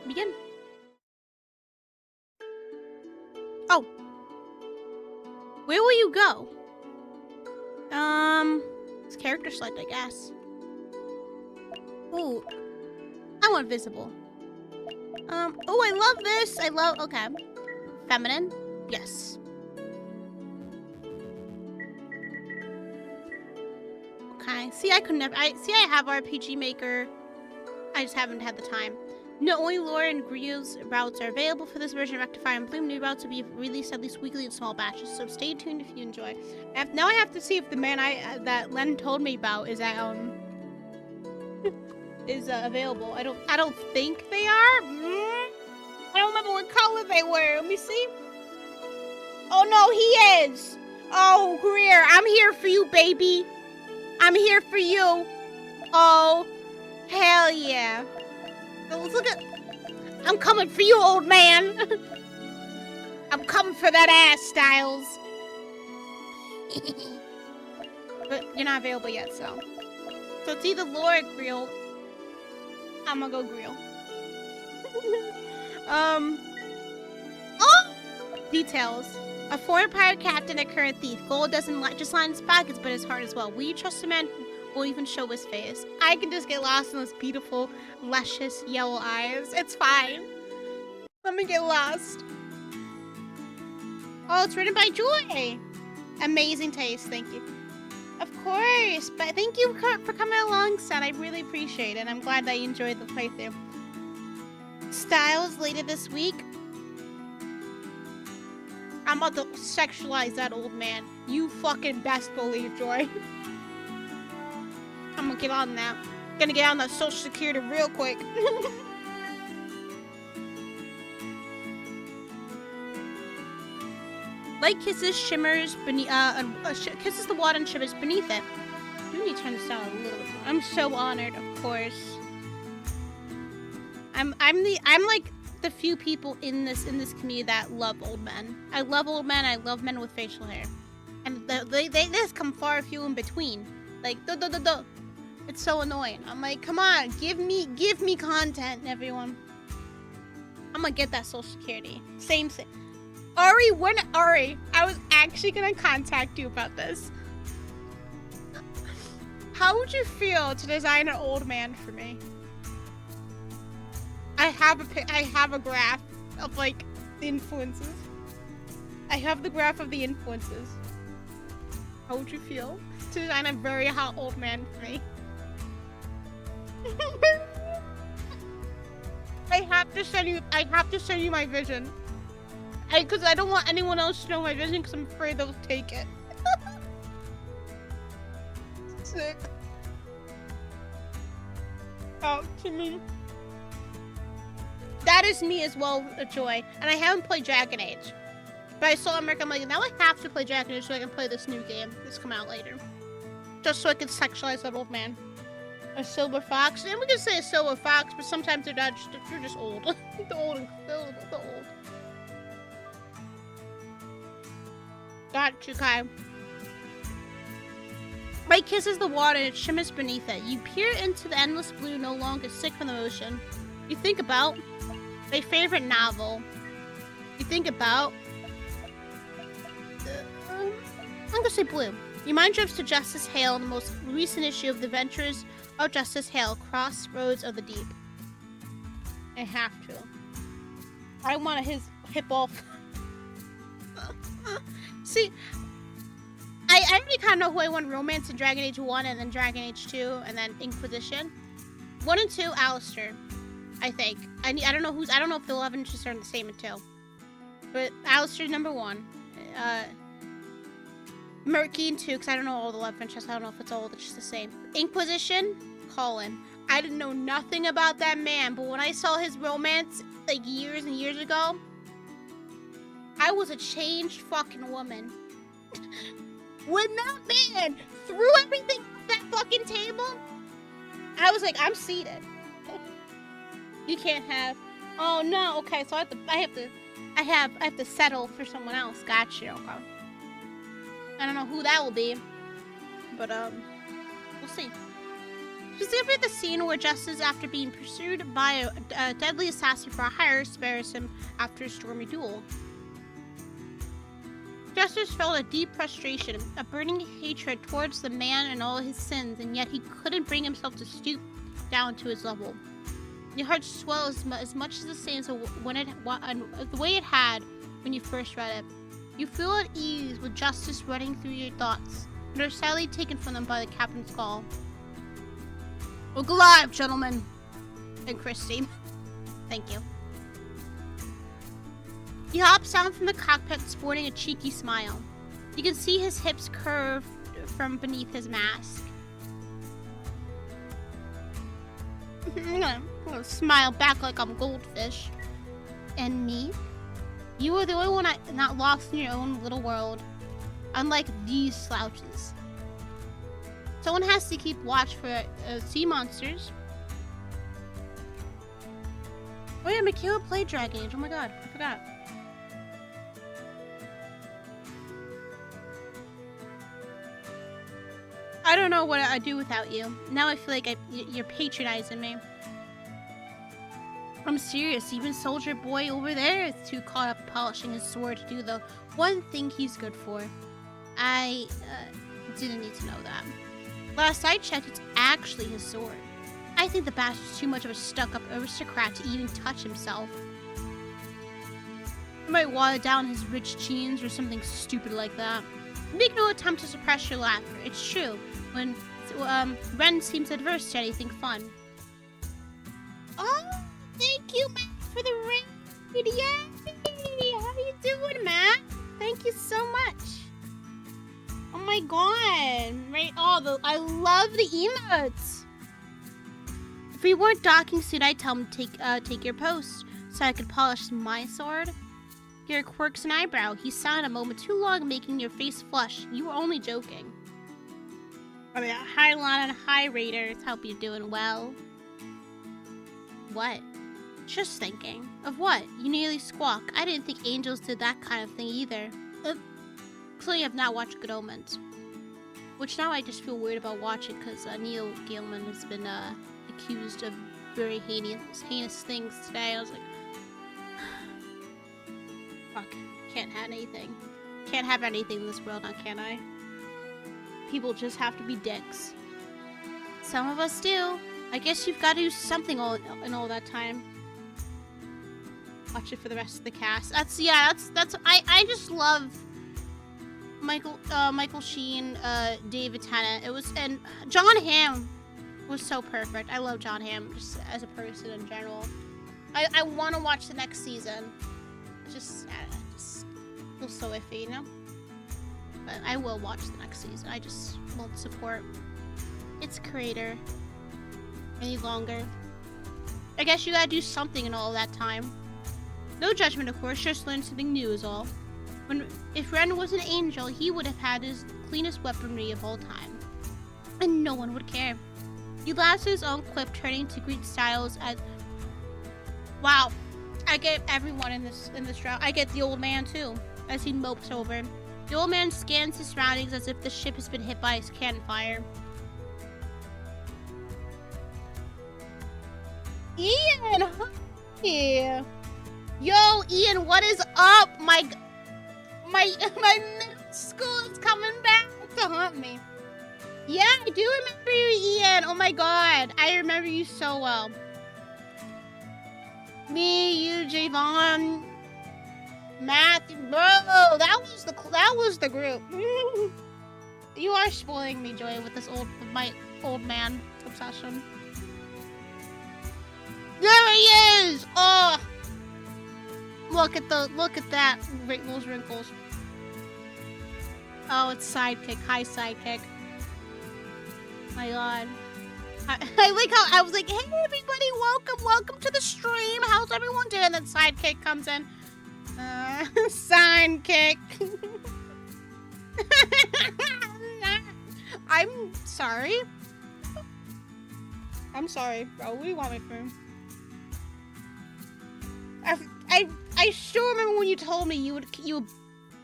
Begin. Oh. Where will you go? It's character select, I guess. Ooh. I want visible. Oh, I love this. Okay. Feminine? Yes. Okay. See, I have RPG Maker. I just haven't had the time. No, only Laura and Greer's routes are available for this version of Rectifier, and Bloom new routes will be released at least weekly in small batches, so stay tuned if you enjoy. Now I have to see if the man that Len told me about is available. I don't think they are. I don't remember what color they were. Let me see. Oh no, he is. Oh, Greer, I'm here for you, baby. I'm here for you. Oh, hell yeah. Look at... I'm coming for you, old man. I'm coming for that ass, Stiles. But you're not available yet, so it's either Laura or Greer. I'm gonna go Greer. Oh! Details. A former pirate captain, a current thief. Gold doesn't just line his pockets, but his heart as well. Will you trust a man who won't even show his face? I can just get lost in those beautiful, luscious yellow eyes. It's fine. Let me get lost. Oh, it's written by Joy. Amazing taste, thank you. Of course, but thank you for coming along, son. I really appreciate it. I'm glad that you enjoyed the playthrough. Stiles later this week. I'm about to sexualize that old man. You fucking best believe, Joy. I'm gonna get on that. Gonna get on that Social Security real quick. Light kisses shimmers beneath. Kisses the water and shimmers beneath it. You need to turn this down a little bit more. I'm so honored, of course. I'm like the few people in this community that love old men. I love old men. I love men with facial hair, and they just come far few in between. Like it's so annoying. I'm like, come on, give me content, everyone. I'm gonna get that Social Security. Same thing. Ari, I was actually gonna contact you about this. How would you feel to design an old man for me? I have a graph of like the influences. I have the graph of the influences. How would you feel to design a very hot old man for me? I have to send you my vision. Because I don't want anyone else to know my vision because I'm afraid they'll take it. Sick. Oh, to me. That is me as well, Joy. And I haven't played Dragon Age. But I saw America, I'm like, now I have to play Dragon Age so I can play this new game that's come out later. Just so I can sexualize that old man. A silver fox. And we can say a silver fox, but sometimes they're not just, they're just old. The old. Got you, Kai. Light kisses the water and it shimmers beneath it. You peer into the endless blue, no longer sick from the ocean. You think about a favorite novel. You think about... I'm gonna say blue. Your mind drifts to Justice Hale in the most recent issue of The Adventures of Justice Hale, Crossroads of the Deep. I have to. I want his hip off. See, I already kind of know who I want romance in Dragon Age 1 and then Dragon Age 2 and then Inquisition. 1 and 2, Alistair, I think. I don't know if the love interests are in the same in 2. But Alistair number 1. Murky in 2, because I don't know all the love interests. I don't know if it's all just the same. Inquisition, Colin. I didn't know nothing about that man, but when I saw his romance like years and years ago, I was a changed fucking woman. When that man threw everything off that fucking table, I was like, I'm seated. You can't have. Oh no. Okay, so I have to settle for someone else. Got you. Okay. I don't know who that will be, but we'll see. Specifically the scene where Justice, after being pursued by a deadly assassin for a hire, spares him after a stormy duel. Justice felt a deep frustration, a burning hatred towards the man and all his sins, and yet he couldn't bring himself to stoop down to his level. Your heart swells as much as the same as the way it had when you first read it. You feel at ease with justice running through your thoughts, and are sadly taken from them by the captain's call. Look alive, gentlemen! And Christy. Thank you. He hops down from the cockpit sporting a cheeky smile. You can see his hips curve from beneath his mask. I'm gonna smile back like I'm a goldfish. And me? You are the only one not lost in your own little world. Unlike these slouches. Someone has to keep watch for sea monsters. Oh yeah, Michaela played Dragon Age. Oh my god, I forgot. I don't know what I'd do without you. Now I feel like you're patronizing me. I'm serious. Even Soldier Boy over there is too caught up polishing his sword to do the one thing he's good for. I didn't need to know that. Last I checked, it's actually his sword. I think the bastard's too much of a stuck-up aristocrat to even touch himself. He might water down his rich genes or something stupid like that. Make no attempt to suppress your laughter. It's true. When Ren seems adverse to anything fun. Oh, thank you, Matt, for the raid. Yay! How you doing, Matt? Thank you so much. Oh my god! Right? Oh, I love the emotes. If we weren't docking soon, I'd tell him to take your post so I could polish my sword. Your quirks and eyebrow. He silent a moment too long, making your face flush. You were only joking. I mean, hi, Lana, and hi, Raiders. Hope you're doing well. What? Just thinking. Of what? You nearly squawk. I didn't think angels did that kind of thing either. Clearly I've not watched Good Omens. Which now I just feel weird about watching because Neil Gaiman has been accused of very heinous things today. I was like, fuck, can't have anything. Can't have anything in this world now, can I? People just have to be dicks. Some of us do. I guess you've got to do something in all that time. Watch it for the rest of the cast. I just love Michael Sheen, David Tennant. And John Hamm was so perfect. I love John Hamm just as a person in general. I want to watch the next season. Just feels so iffy, you know? But I will watch the next season. I just won't support its creator any longer. I guess you gotta do something in all that time. No judgment, of course, just learn something new is all. If Ren was an angel, he would have had his cleanest weaponry of all time. And no one would care. He laughs his own quip, turning to greet Stiles as... Wow. I get everyone in this route. I get the old man, too, as he mopes over. The old man scans his surroundings as if the ship has been hit by his cannon fire. Ian! Hi! Yo, Ian, what is up? My middle school is coming back to haunt me. Yeah, I do remember you, Ian. Oh my god, I remember you so well. Me, you, Javon, Matthew, bro, that was the group. You are spoiling me, Joy, with my old man obsession. There he is! Oh, look at that, those wrinkles. Oh, it's sidekick. Hi, sidekick. My god. I like how I was like, hey everybody, welcome to the stream. How's everyone doing? And then sidekick comes in. Sidekick. I'm sorry. I'm sorry, bro. What do you want me for? I still remember when you told me you would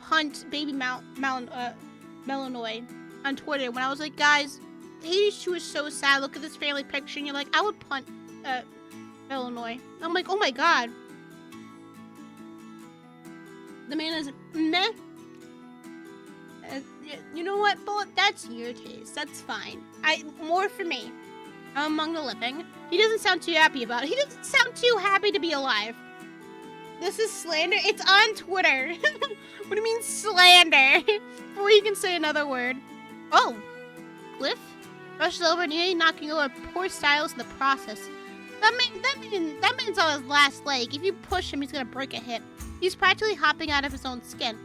hunt baby Malinois on Twitter when I was like, guys, 82 is so sad. Look at this family picture, and you're like, I would punt Illinois. I'm like, oh my god. The man is meh. You know what, Bullet? That's your taste. That's fine. More for me. Among the living. He doesn't sound too happy about it. He doesn't sound too happy to be alive. This is slander. It's on Twitter. What do you mean slander? Before you can say another word. Oh, Cliff rushes over nearly knocking over poor Stiles in the process. That man's on his last leg. If you push him, he's gonna break a hip. He's practically hopping out of his own skin.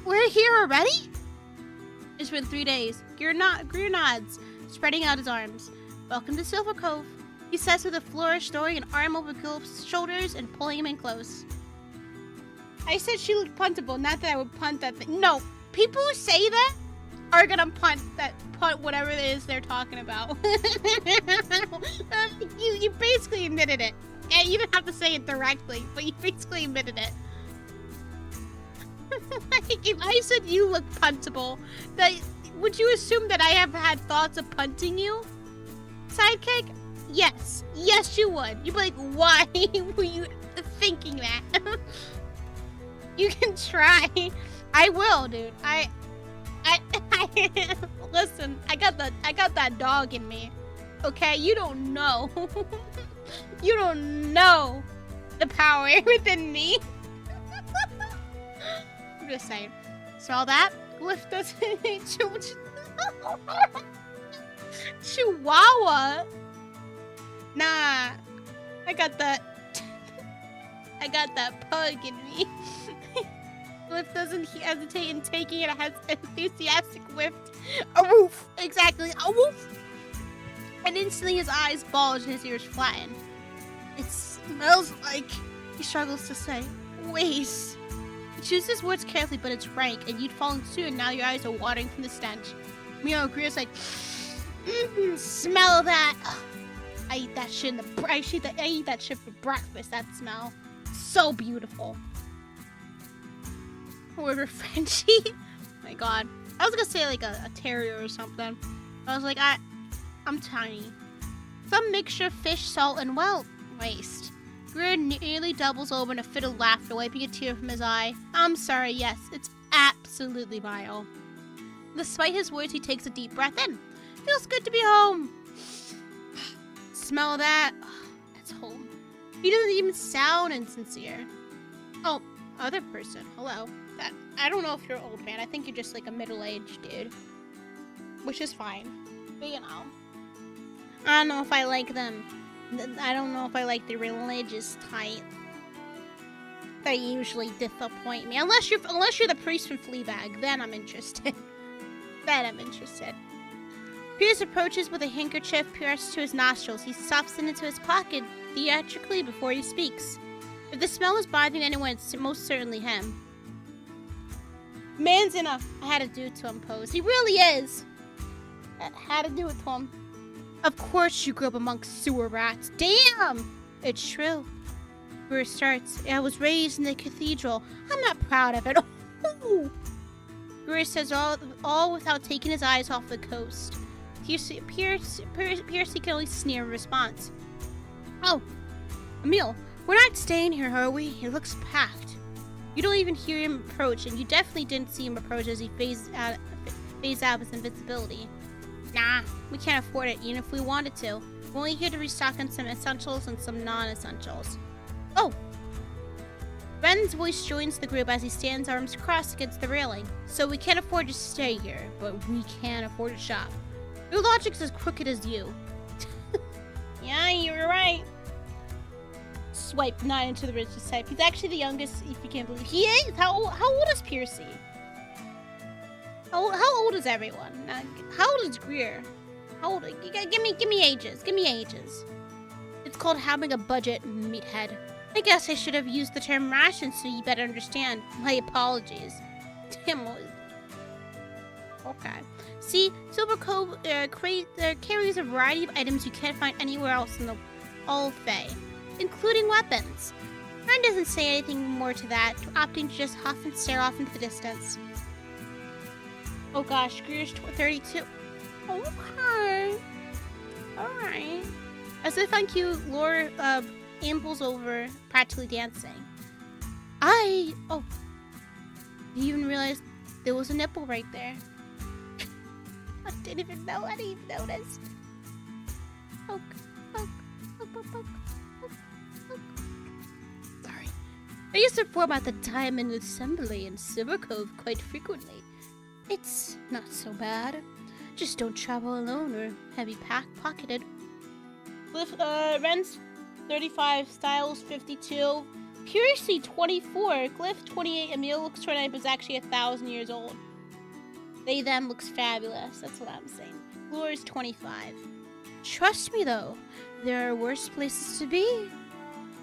We're here already? It's been 3 days. Greer nods, spreading out his arms. Welcome to Silver Cove, he says with a flourish, throwing an arm over Gilf's shoulders and pulling him in close. I said she looked puntable, not that I would punt that thing. No, people who say that are gonna punt whatever it is they're talking about. You basically admitted it. And you didn't have to say it directly, but you basically admitted it. Like, if I said you look puntable, would you assume that I have had thoughts of punting you? Sidekick? Yes. Yes, you would. You'd be like, why were you thinking that? You can try. I will, dude. Listen, I got that dog in me. Okay? You don't know. You don't know the power within me. I'm just saying. Saw that? Lift us. Chihuahua? Nah. I got that pug in me. Lift doesn't hesitate in taking it as enthusiastic whiff. A woof. Exactly. A woof. And instantly his eyes bulge and his ears flatten. It smells like, he struggles to say, waste. He chooses his words carefully, but it's rank, and you'd fallen too, and now your eyes are watering from the stench. Meow, Greer's like, smell that. I eat that shit I eat that shit for breakfast, that smell. So beautiful. Whoever Frenchie. Oh my god. I was gonna say like a terrier or something. I was like, I'm tiny. Some mixture of fish, salt, and, well, waste. Greer nearly doubles over in a fit of laughter, wiping a tear from his eye. I'm sorry, yes, it's absolutely vile. Despite his words, he takes a deep breath in. Feels good to be home. Smell that? Oh, that's home. He doesn't even sound insincere. Oh, other person. Hello. I don't know if you're old, man. I think you're just like a middle-aged dude. Which is fine. But you know. I don't know if I like them. I don't know if I like the religious type. They usually disappoint me. Unless you're the priest from Fleabag, then I'm interested. Pierce approaches with a handkerchief pierced to his nostrils. He stuffs it into his pocket theatrically before he speaks. If the smell is bothering anyone, it's most certainly him. Man's in a I had to do it to him pose. He really is. I had to do it to him. Of course you grew up amongst sewer rats. Damn! It's true. Greer starts. I was raised in the cathedral. I'm not proud of it. Oh. Greer says all without taking his eyes off the coast. Piercy can only sneer in response. Oh, Emil, we're not staying here, are we? It looks packed. You don't even hear him approach, and you definitely didn't see him approach as he phased out his invincibility. Nah, we can't afford it, even if we wanted to. We're only here to restock on some essentials and some non-essentials. Oh! Ben's voice joins the group as he stands arms crossed against the railing. So we can't afford to stay here, but we can afford to shop. Your logic's as crooked as you. Yeah, you're right. Swipe 9 into the richest type. He's actually the youngest, if you can't believe. He is? How old is Piercy? How old is everyone? How old is Greer? How old? Give me ages. Give me ages. It's called having a budget, meathead. I guess I should have used the term ration so you better understand. My apologies. Damn. Okay. See, Silver Cove carries a variety of items you can't find anywhere else in the all of Fae, including weapons. Ren doesn't say anything more to that, opting to just huff and stare off into the distance. Oh gosh, Greer's 32. Okay. Alright. As if thank you, Laura ambles over, practically dancing. Oh. You even realized there was a nipple right there. I didn't even know. I didn't even notice. Poke, poke, poke, poke, poke, poke, poke. Sorry. I used to perform at the Diamond Assembly in Silver Cove quite frequently. It's not so bad. Just don't travel alone or heavy pocketed. Ren's 35, Stiles 52, Piercy 24, Glyph 28, Emil looks 29 but is actually 1,000 years old. They them looks fabulous, that's what I'm saying. Laura's 25. Trust me though, there are worse places to be.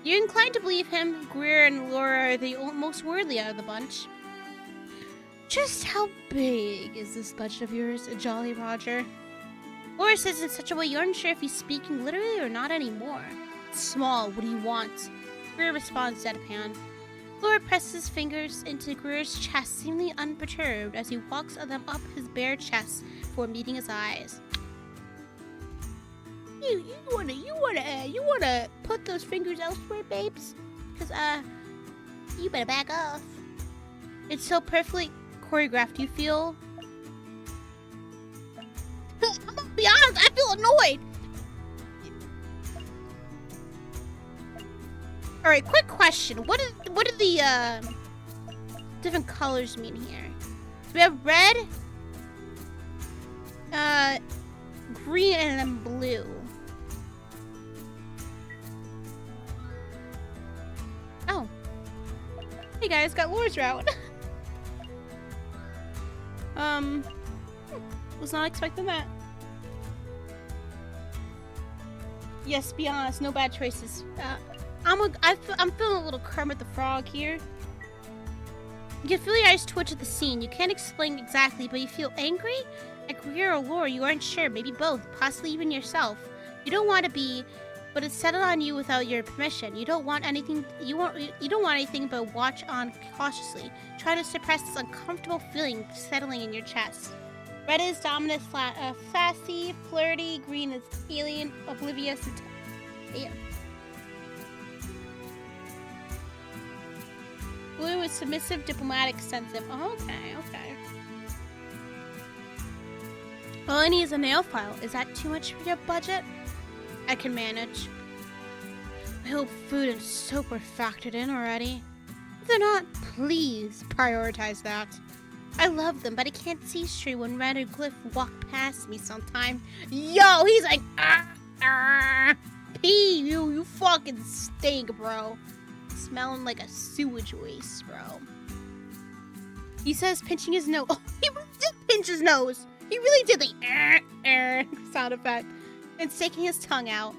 You're inclined to believe him. Greer and Laura are the most worldly out of the bunch. Just how big is this bunch of yours, Jolly Roger? Laura says in such a way you're unsure if he's speaking literally or not anymore. It's small, what do you want? Greer responds deadpan. Laura presses fingers into Greer's chest, seemingly unperturbed as he walks them up his bare chest before meeting his eyes. You wanna put those fingers elsewhere, babes? Cause you better back off. It's so perfectly choreographed. You feel? I'm gonna be honest. I feel annoyed. All right, quick question. What do the different colors mean here? So we have red, green, and then blue. Oh. Hey guys, got Laura's route. Was not expecting that. Yes, be honest, no bad choices. I'm feeling a little Kermit the Frog here. You can feel your eyes twitch at the scene. You can't explain exactly, but you feel angry? At Greer or Laura, you aren't sure. Maybe both, possibly even yourself. You don't want to be, but it's settled on you without your permission. You don't want anything. You don't want anything but watch on cautiously. Try to suppress this uncomfortable feeling settling in your chest. Red is dominant, sassy, flirty. Green is alien, oblivious, and yeah. Blue is submissive, diplomatic, sensitive. Oh, okay. All I need is a nail file. Is that too much for your budget? I can manage. I hope food and soap are factored in already. If they're not, please prioritize that. I love them, but I can't see straight when Red or Glyph walk past me sometime. Yo, he's like, P, you fucking stink, bro. Smelling like a sewage waste, bro. He says pinching his nose. Oh, he really did pinch his nose. He really did the sound effect. And sticking his tongue out.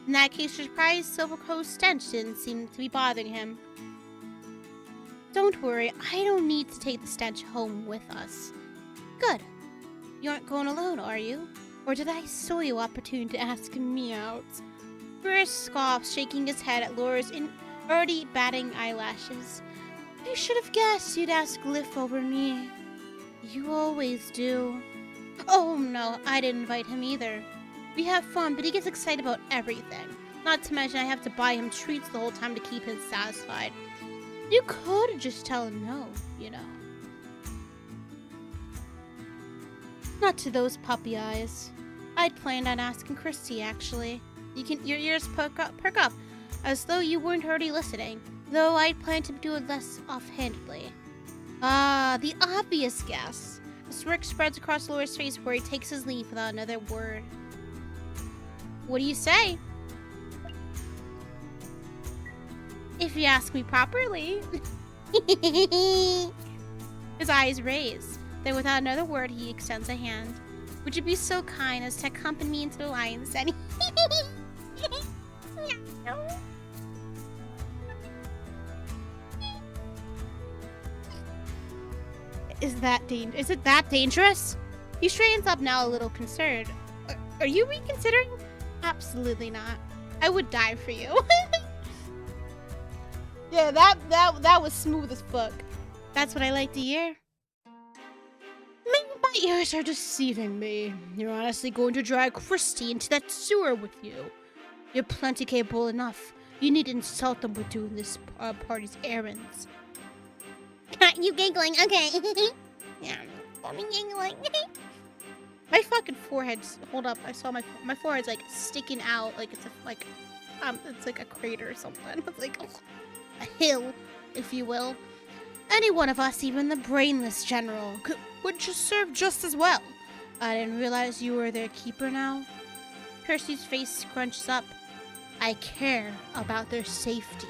In that case, your prized Silver Coast stench didn't seem to be bothering him. Don't worry, I don't need to take the stench home with us. Good. You aren't going alone, are you? Or did I steal your opportunity to ask me out? Greer scoffs, shaking his head at Laura's already batting eyelashes. I should have guessed you'd ask Glyph over me. You always do. Oh no, I didn't invite him either. We have fun, but he gets excited about everything. Not to mention I have to buy him treats the whole time to keep him satisfied. You could just tell him no, you know. Not to those puppy eyes. I'd planned on asking Christy, actually. Your ears perk up, as though you weren't already listening. Though I'd planned to do it less offhandedly. Ah, the obvious guess. A smirk spreads across Laura's face where he takes his leave without another word. What do you say? If you ask me properly. His eyes raise. Then without another word, he extends a hand. Would you be so kind as to accompany me into the lion's den? Is it that dangerous? He straightens up now, a little concerned. Are you reconsidering? Absolutely not. I would die for you. Yeah, that was smooth as fuck. That's what I like to hear. Maybe by ears are deceiving me. You're honestly going to drag Christy into that sewer with you. You're plenty capable enough. You need to insult them with doing this party's errands. You giggling, okay. Yeah, I'm giggling. My fucking forehead's, hold up, I saw my forehead's like sticking out like it's like a crater or something. It's like a hill, if you will. Any one of us, even the brainless general, would just serve just as well. I didn't realize you were their keeper now. Percy's face scrunches up. I care about their safety.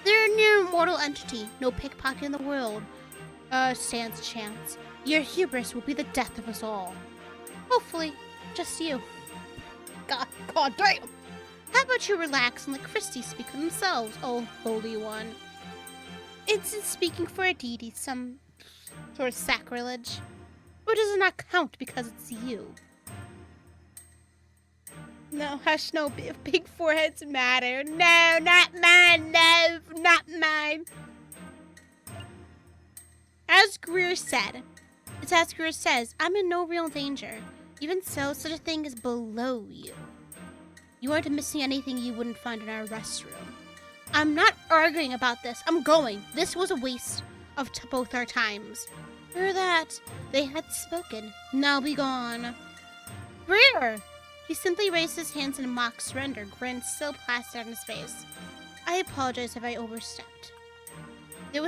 They're a near mortal entity. No pickpocket in the world stands a chance. Your hubris will be the death of us all. Hopefully, just you. God damn. How about you relax and let Christy speak for themselves, oh Holy One? Isn't speaking for a deity some sort of sacrilege? Or does it not count because it's you? No, hush, no, big foreheads matter. No, not mine, no, not mine. As Greer said, it's as Greer says, I'm in no real danger. Even so, such a thing is below you. You aren't missing anything you wouldn't find in our restroom. I'm not arguing about this. I'm going. This was a waste of both our times. Hear that? They had spoken. Now be gone. Greer! He simply raised his hands in mock surrender, grin still plastered on his face. I apologize if I overstepped. There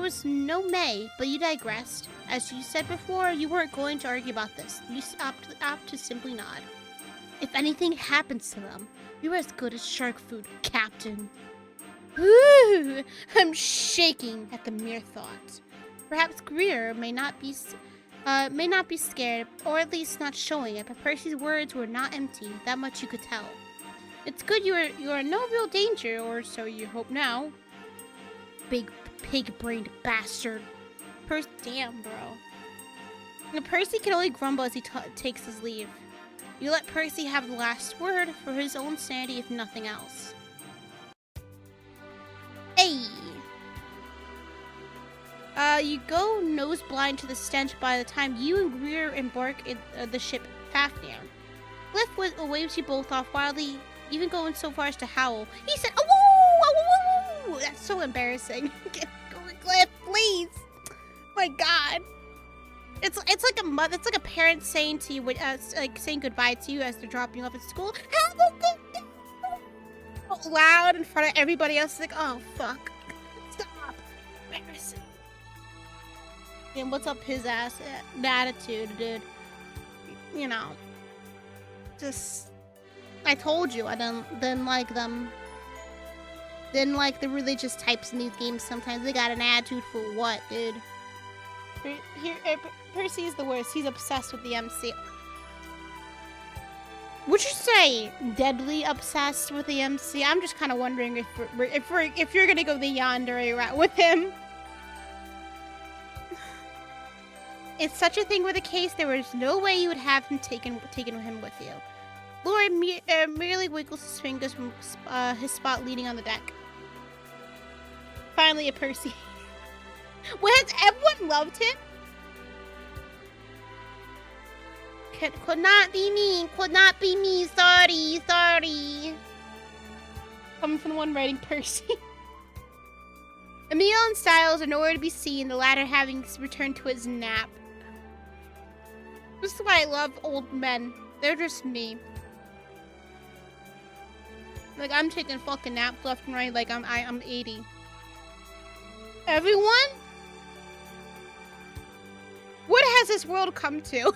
was no May, but you digressed. As you said before, you weren't going to argue about this. You opt to simply nod. If anything happens to them, you're as good as shark food, Captain. Ooh, I'm shaking at the mere thought. Perhaps Greer may not be scared, or at least not showing it, but Percy's words were not empty. That much you could tell. It's good you are in no real danger, or so you hope now. Big pig-brained bastard. Damn, bro. And Percy can only grumble as he takes his leave. You let Percy have the last word for his own sanity, if nothing else. Hey! You go nose blind to the stench by the time you and Greer embark in the ship Fafnir. Cliff waves you both off wildly, even going so far as to howl. He said, "Oh, woo, woo, woo." That's so embarrassing. Cliff, please. My God. It's like a mother. It's like a parent saying to you, like saying goodbye to you as they're dropping you off at school. Have a good day. Out loud in front of everybody else. Like, oh fuck, stop. Embarrassing. And what's up his ass attitude, dude? You know, just I told you I didn't like them. Didn't like the religious types in these games. Sometimes they got an attitude for what, dude? Percy is the worst. He's obsessed with the MC. Would you say deadly obsessed with the MC? I'm just kind of wondering if you're gonna go the yandere route with him. It's such a thing with the case. There was no way you would have him taken him with you. Lord merely wiggles his fingers from his spot leaning on the deck. Finally, a Percy. Has everyone loved him? Could not be me. Could not be me. Sorry. Coming from the one writing Percy. Emil and Stiles are nowhere to be seen, the latter having returned to his nap. This is why I love old men. They're just me. Like, I'm taking fucking naps left and right like I'm 80. Everyone? What has this world come to?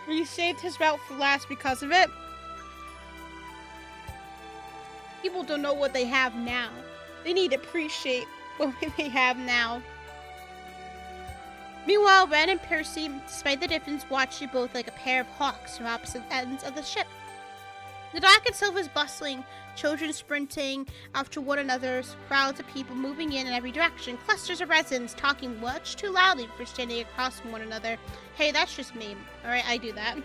He saved his route for last because of it. People don't know what they have now. They need to appreciate what they have now. Meanwhile, Ren and Percy, despite the difference, watch you both like a pair of hawks from opposite ends of the ship. The dock itself is bustling, children sprinting after one another, crowds of people moving in every direction, clusters of residents talking much too loudly for standing across from one another. Hey, that's just me. Alright, I do that.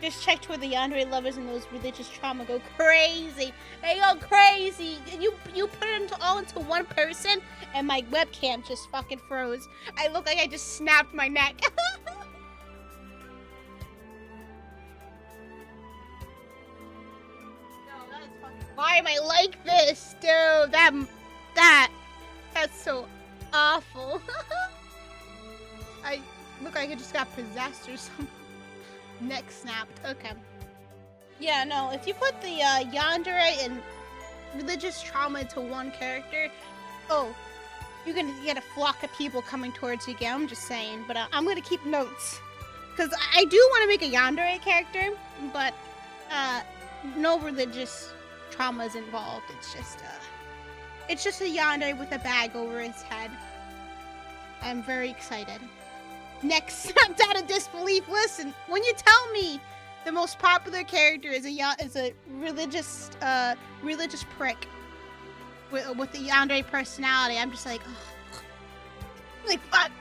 Just checked where the yandere lovers and those religious trauma go crazy. They go crazy. You put it all into one person, and my webcam just fucking froze. I look like I just snapped my neck. No, that is fucking. Why am I like this, dude? That's so awful. I look like I just got possessed or something. Neck snapped. Okay. Yeah, no, if you put the yandere and religious trauma into one character, oh, you're gonna get a flock of people coming towards you again. I'm just saying, but I'm gonna keep notes. Because I do want to make a yandere character, but no religious trauma is involved. It's just a yandere with a bag over his head. I'm very excited. Next, snapped out of disbelief. Listen, when you tell me the most popular character is a religious prick with the yandere personality, I'm just like, oh. Like, fuck,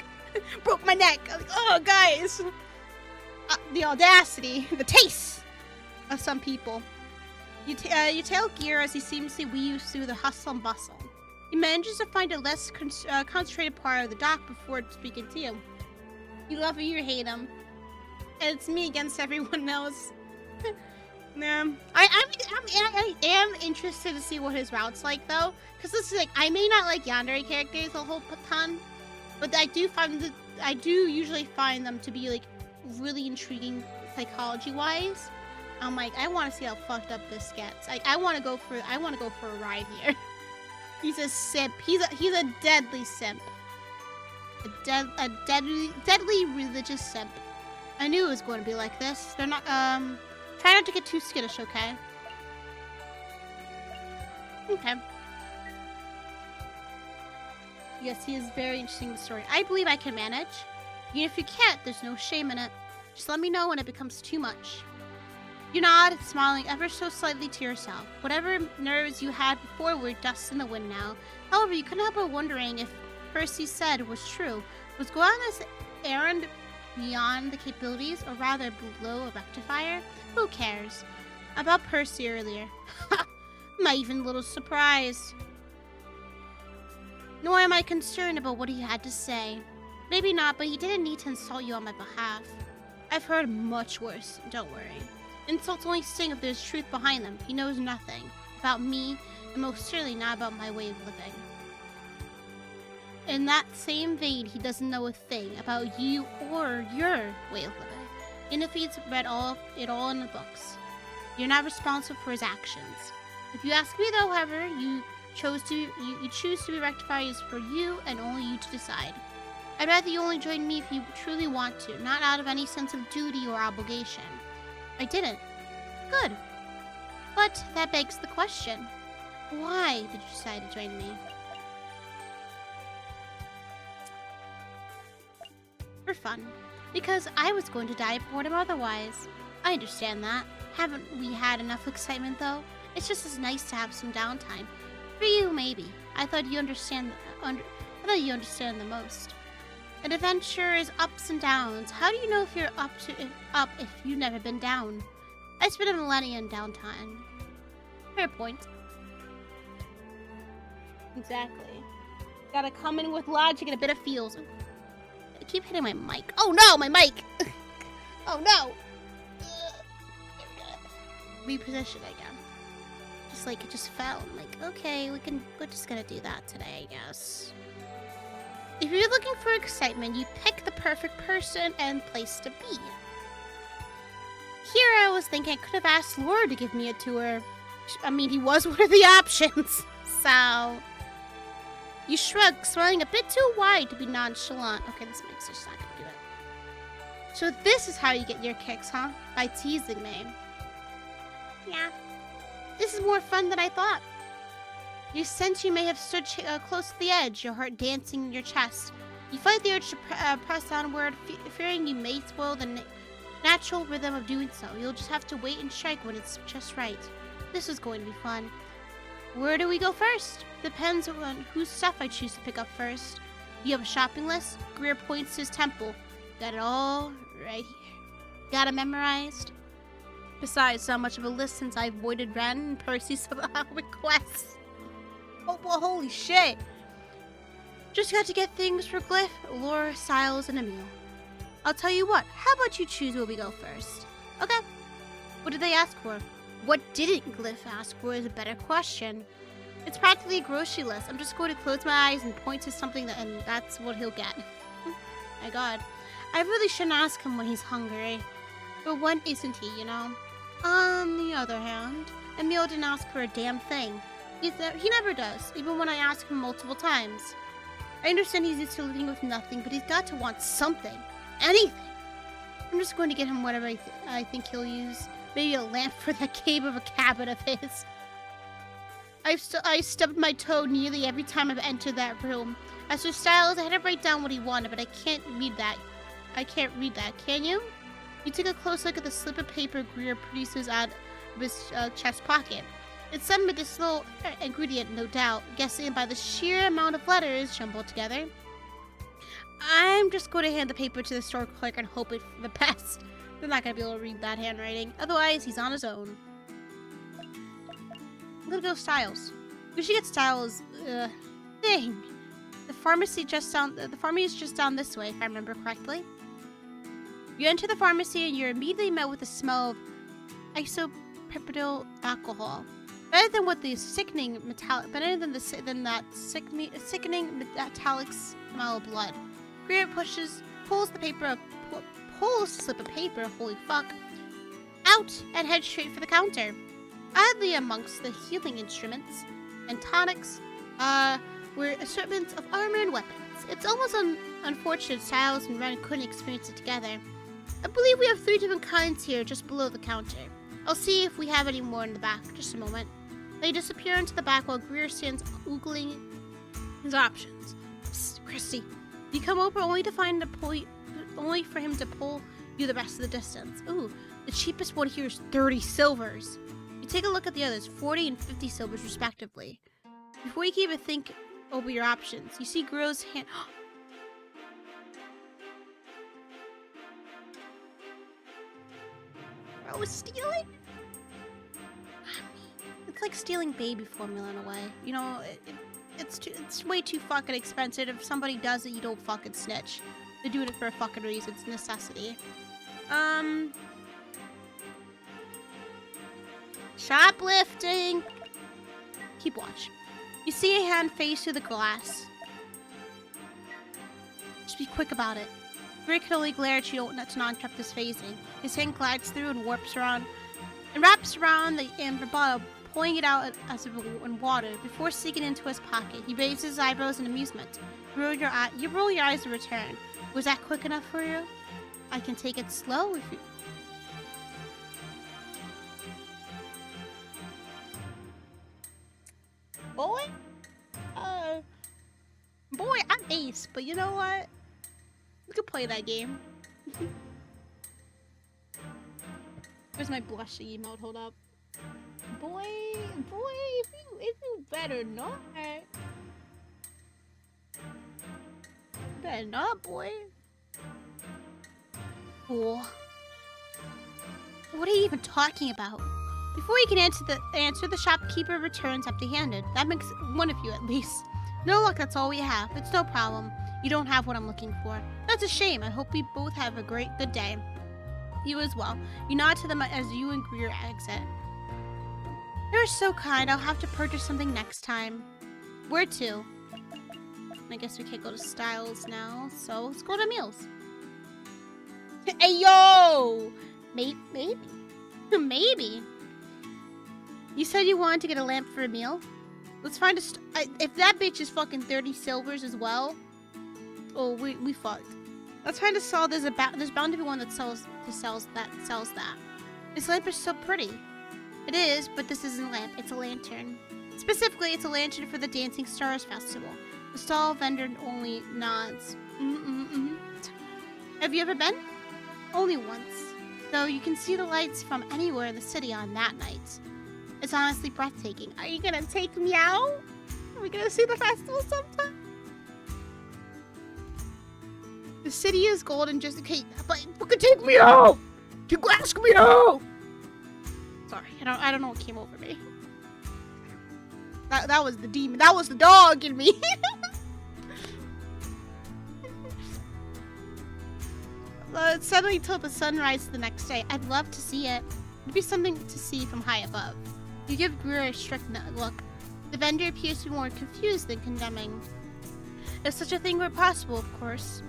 broke my neck. I'm like, oh, guys, the audacity, the taste of some people. You tail Greer as he seamlessly weaves through the hustle and bustle. He manages to find a less concentrated part of the dock before speaking to you. You love him, you hate him. And it's me against everyone else. Nah. I am interested to see what his route's like, though. Because this is like, I may not like yandere characters a whole ton. But I do usually find them to be, like, really intriguing psychology-wise. I'm like, I want to see how fucked up this gets. I want to go for a ride here. He's a simp. He's a deadly simp. A deadly religious simp. I knew it was going to be like this. They're not, try not to get too skittish, okay? Okay. Yes, he is very interesting, the story. I believe I can manage. Even if you can't, there's no shame in it. Just let me know when it becomes too much. You nod, smiling ever so slightly to yourself. Whatever nerves you had before were dust in the wind now. However, you couldn't help but wondering if Percy said was true. Was going on this errand beyond the capabilities, or rather below a rectifier? Who cares? About Percy earlier. I'm even a little surprised. Nor am I concerned about what he had to say. Maybe not, but he didn't need to insult you on my behalf. I've heard much worse, don't worry. Insults only sting if there's truth behind them. He knows nothing about me, and most certainly not about my way of living. In that same vein, he doesn't know a thing about you or your way of living. And if he's read it all in the books, you're not responsible for his actions. If you ask me, though, however, you choose to be rectified is for you and only you to decide. I'd rather you only join me if you truly want to, not out of any sense of duty or obligation. I didn't. Good. But that begs the question. Why did you decide to join me? For fun. Because I was going to die of boredom otherwise. I understand that. Haven't we had enough excitement, though? It's just as nice to have some downtime. For you, maybe. I thought you understand the most. An adventure is ups and downs. How do you know if you're up if you've never been down? I spent a millennia in downtime. Fair point. Exactly. Gotta come in with logic and a bit of feels. I keep hitting my mic. Oh no, my mic! Oh no! Reposition again. Just like it just fell. I'm like, okay, we're just gonna do that today, I guess. If you're looking for excitement, you pick the perfect person and place to be. Here I was thinking I could have asked Laura to give me a tour. I mean, he was one of the options. So... You shrug, smiling a bit too wide to be nonchalant. Okay, this makes sense. Not gonna do it. So this is how you get your kicks, huh? By teasing me. Yeah. This is more fun than I thought. You sense you may have stood close to the edge, your heart dancing in your chest. You fight the urge to press onward, fearing you may spoil the natural rhythm of doing so. You'll just have to wait and strike when it's just right. This is going to be fun. Where do we go first? Depends on whose stuff I choose to pick up first. You have a shopping list? Greer points to his temple. Got it all right here. Got it memorized? Besides, not much of a list since I avoided Ren and Percy's requests. Oh, well, holy shit. Just got to get things for Glyph, Laura, Stiles, and Emil. I'll tell you what, how about you choose where we go first? Okay. What did they ask for? What didn't Glyph ask for is a better question. It's practically a grocery list. I'm just going to close my eyes and point to something and that's what he'll get. My god. I really shouldn't ask him when he's hungry. But when isn't he, you know? On the other hand, Emil didn't ask for a damn thing. He never does, even when I ask him multiple times. I understand he's used to living with nothing, but he's got to want something. Anything. I'm just going to get him whatever I think he'll use. Maybe a lamp for that cave of a cabin of his. I stubbed my toe nearly every time I've entered that room. As for Stiles, I had to write down what he wanted, but I can't read that. I can't read that, can you? You take a close look at the slip of paper Greer produces out of his chest pocket. It's some medicinal ingredient, no doubt, guessing by the sheer amount of letters jumbled together. I'm just going to hand the paper to the store clerk and hope it for the best. They're not going to be able to read that handwriting. Otherwise, he's on his own. I'm going to go Stiles. We should get Stiles. Thing. The pharmacy is just down this way, if I remember correctly. You enter the pharmacy and you're immediately met with the smell of isopropyl alcohol. Better than what the sickening that sickening metallic smell of blood. Greer pulls the slip of paper, holy fuck, out and heads straight for the counter. Oddly, amongst the healing instruments and tonics, were assortments of armor and weapons. It's almost unfortunate Stiles and Ren couldn't experience it together. I believe we have 3 different kinds here just below the counter. I'll see if we have any more in the back. Just a moment. They disappear into the back while Greer stands oogling his options. Psst, Christy. You come over only for him to pull you the rest of the distance. Ooh, the cheapest one here is 30 silvers. You take a look at the others, 40 and 50 silvers respectively. Before you can even think over your options, you see Greer's hand. Bro was stealing? It's like stealing baby formula in a way. You know, it's way too fucking expensive. If somebody does it, you don't fucking snitch. They're doing it for a fucking reason. It's necessity. Shoplifting. Keep watch. You see a hand face through the glass. Just be quick about it. Greer can only glare at you to not interrupt his phasing. His hand glides through and wraps around the amber bottle, pouring it out as if in water before sinking into his pocket. He raises his eyebrows in amusement. You roll your eyes in return. Was that quick enough for you? I can take it slow if you... Boy, I'm ace, but you know what? We could play that game. Where's my blushing emote? Hold up. Boy, if you better not. Better not, boy. Cool. What are you even talking about? Before you can answer, the shopkeeper returns empty-handed. That makes one of you at least. No luck, that's all we have. It's no problem. You don't have what I'm looking for. That's a shame. I hope we both have a good day. You as well. You nod to them as you and Greer exit. You're so kind. I'll have to purchase something next time. Where to? I guess we can't go to Stiles now, so let's go to Emil's. Hey, yo! Maybe. Maybe. You said you wanted to get a lamp for Emil? Let's find if that bitch is fucking 30 silvers as well. Oh, we fucked. Let's find a stall. There's bound to be one that sells that. This lamp is so pretty. It is, but this isn't a lamp. It's a lantern. Specifically, it's a lantern for the Dancing Stars Festival. The stall vendor only nods. Have you ever been? Only once. Though you can see the lights from anywhere in the city on that night. It's honestly breathtaking. Are you gonna take me out? Are we gonna see the festival sometime? The city is golden just... Okay, but you can take me out! You can ask me out! Sorry, I don't know what came over me. That was the demon. That was the dog in me. It's suddenly till the sunrise the next day. I'd love to see it. It'd be something to see from high above. You give Greer a strict look. The vendor appears to be more confused than condemning. If such a thing were possible, of course.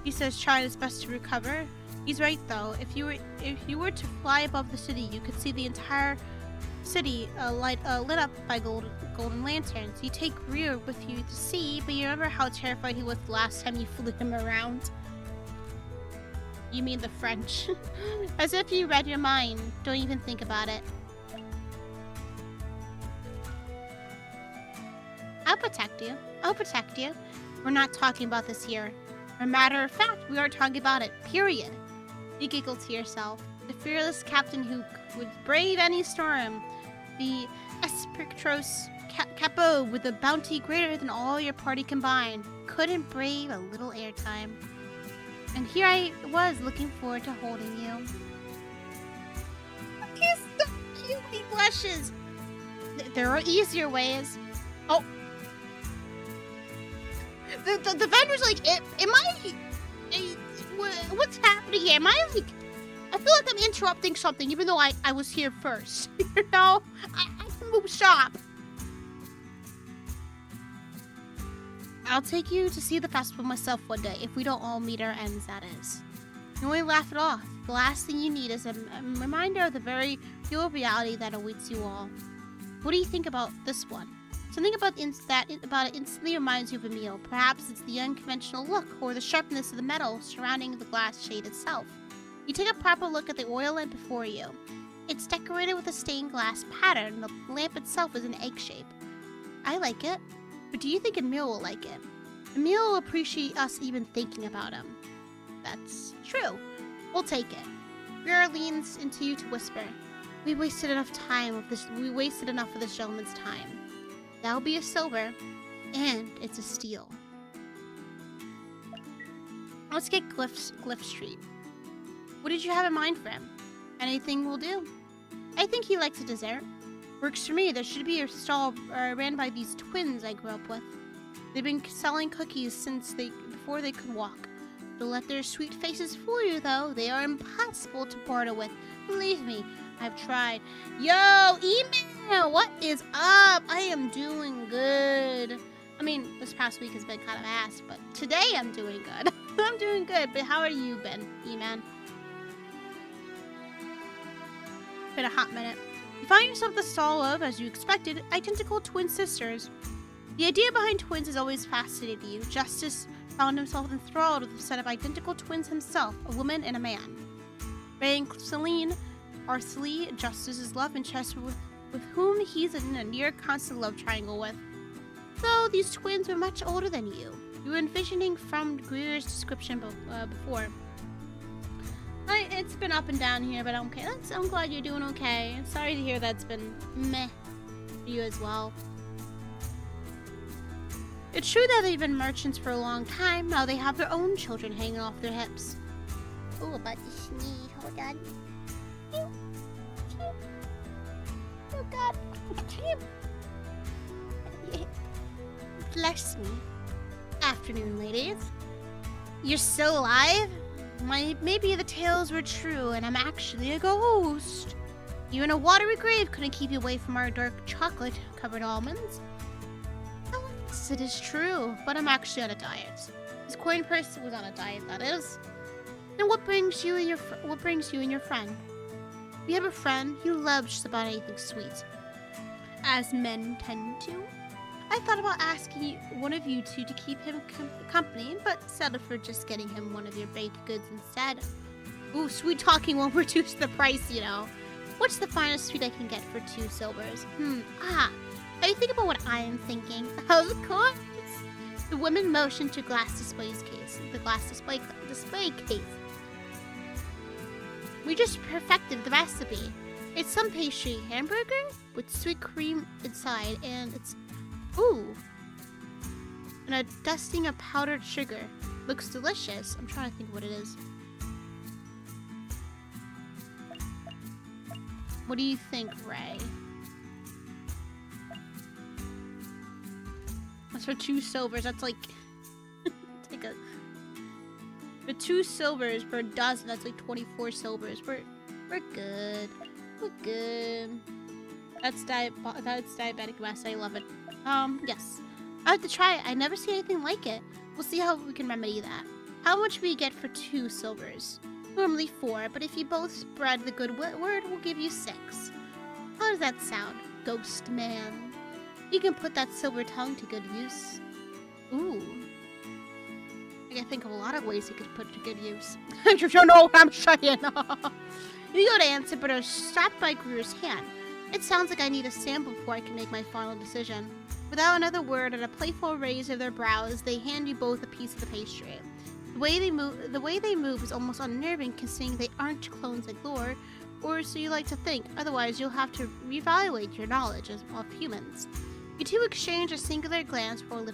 He says, trying his best to recover. He's right, though. If you were to fly above the city, you could see the entire city lit up by golden lanterns. You take Greer with you to see, but you remember how terrified he was the last time you flew him around. You mean the French. As if you read your mind. Don't even think about it. I'll protect you. I'll protect you. We're not talking about this here. As a matter of fact, we are talking about it. Period. You giggle to yourself. The fearless captain who would brave any storm. The Espectros Capo with a bounty greater than all your party combined. Couldn't brave a little airtime. And here I was looking forward to holding you. He's so cute. He blushes. There are easier ways. Oh. The vendor's like, what's happening here? Am I like, I feel like I'm interrupting something even though I was here first. You know? I can move shop. I'll take you to see the festival myself one day, if we don't all meet our ends, that is. You only laugh it off. The last thing you need is a reminder of the very real reality that awaits you all. What do you think about this one? Something about it instantly reminds you of a meal. Perhaps it's the unconventional look or the sharpness of the metal surrounding the glass shade itself. You take a proper look at the oil lamp before you. It's decorated with a stained glass pattern. The lamp itself is an egg shape. I like it. But do you think Emil will like it? Emil will appreciate us even thinking about him. That's true. We'll take it. Greer leans into you to whisper. We wasted enough of this gentleman's time. That'll be a silver, and it's a steal. Let's get Glyph Street. What did you have in mind for him? Anything will do. I think he likes a dessert. Works for me. There should be a stall ran by these twins I grew up with. They've been selling cookies before they could walk. Don't let their sweet faces fool you, though. They are impossible to barter with. Believe me, I've tried. Yo, email! What is up? I am doing good. I mean, this past week has been kind of ass, but today I'm doing good. I'm doing good, but how are you been, E-Man? Been a hot minute. You find yourself at the stall of, as you expected, identical twin sisters. The idea behind twins has always fascinated you. Justice found himself enthralled with a set of identical twins himself, a woman and a man. Ray and Celine are Justice's love interest with whom he's in a near constant love triangle with. Though these twins were much older than you. You were envisioning from Greer's description before. It's been up and down here, but I'm okay. I'm glad you're doing okay. Sorry to hear that's been meh for you as well. It's true that they've been merchants for a long time. Now they have their own children hanging off their hips. Oh, about to sneeze. Hold on. Oh, God. Bless me. Afternoon, ladies. You're still alive? Maybe the tales were true and I'm actually a ghost. Even a watery grave couldn't keep you away from our dark chocolate-covered almonds. Oh, yes, it is true, but I'm actually on a diet. This coin purse was on a diet, that is. Then what brings you and your friend? We have a friend who loves just about anything sweet, as men tend to. I thought about asking one of you two to keep him company, but settled for just getting him one of your baked goods instead. Ooh, sweet talking won't reduce the price, you know. What's the finest sweet I can get for 2 silvers? Are you thinking about what I am thinking? Of course! The woman motioned to the glass display case. We just perfected the recipe. It's some pastry hamburger with sweet cream inside, and it's and a dusting of powdered sugar. Looks delicious. I'm trying to think what it is. What do you think, Ray? That's for 2 silvers. That's like... take a... For 2 silvers per dozen, that's like 24 silvers. We're good. We're good. That's diabetic mess. I love it. Yes. I have to try it. I never see anything like it. We'll see how we can remedy that. How much will you get for 2 silvers? Normally 4, but if you both spread the good word, we'll give you 6. How does that sound, ghost man? You can put that silver tongue to good use. Ooh. I can think of a lot of ways you could put it to good use. You don't know what I'm saying. You go to answer, but are stopped by Greer's hand. It sounds like I need a sample before I can make my final decision. Without another word and a playful raise of their brows, they hand you both a piece of the pastry. The way they move is almost unnerving, considering they aren't clones like Lore, or so you like to think. Otherwise, you'll have to reevaluate your knowledge of humans. You two exchange a singular glance before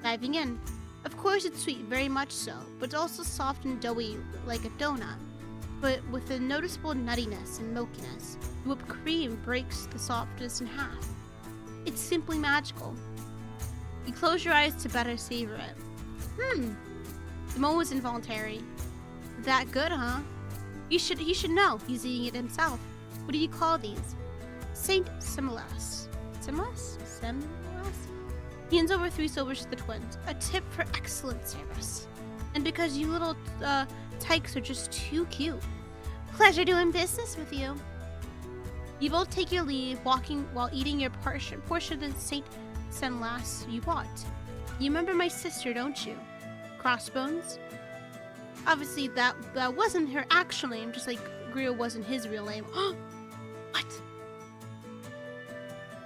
diving in. Of course, it's sweet, very much so, but it's also soft and doughy like a donut, but with a noticeable nuttiness and milkiness. The whipped cream breaks the softness in half. It's simply magical. You close your eyes to better savor it. The moment was involuntary. That good, huh? He should know. He's eating it himself. What do you call these? Saint Similas. Similas? He hands over 3 silvers to the twins. A tip for excellent service. And because you little tykes are just too cute. Pleasure doing business with you. You both take your leave, walking while eating your portion of the Saint Similas you bought. You remember my sister, don't you? Crossbones? Obviously, that wasn't her actual name, just like Greer wasn't his real name. What?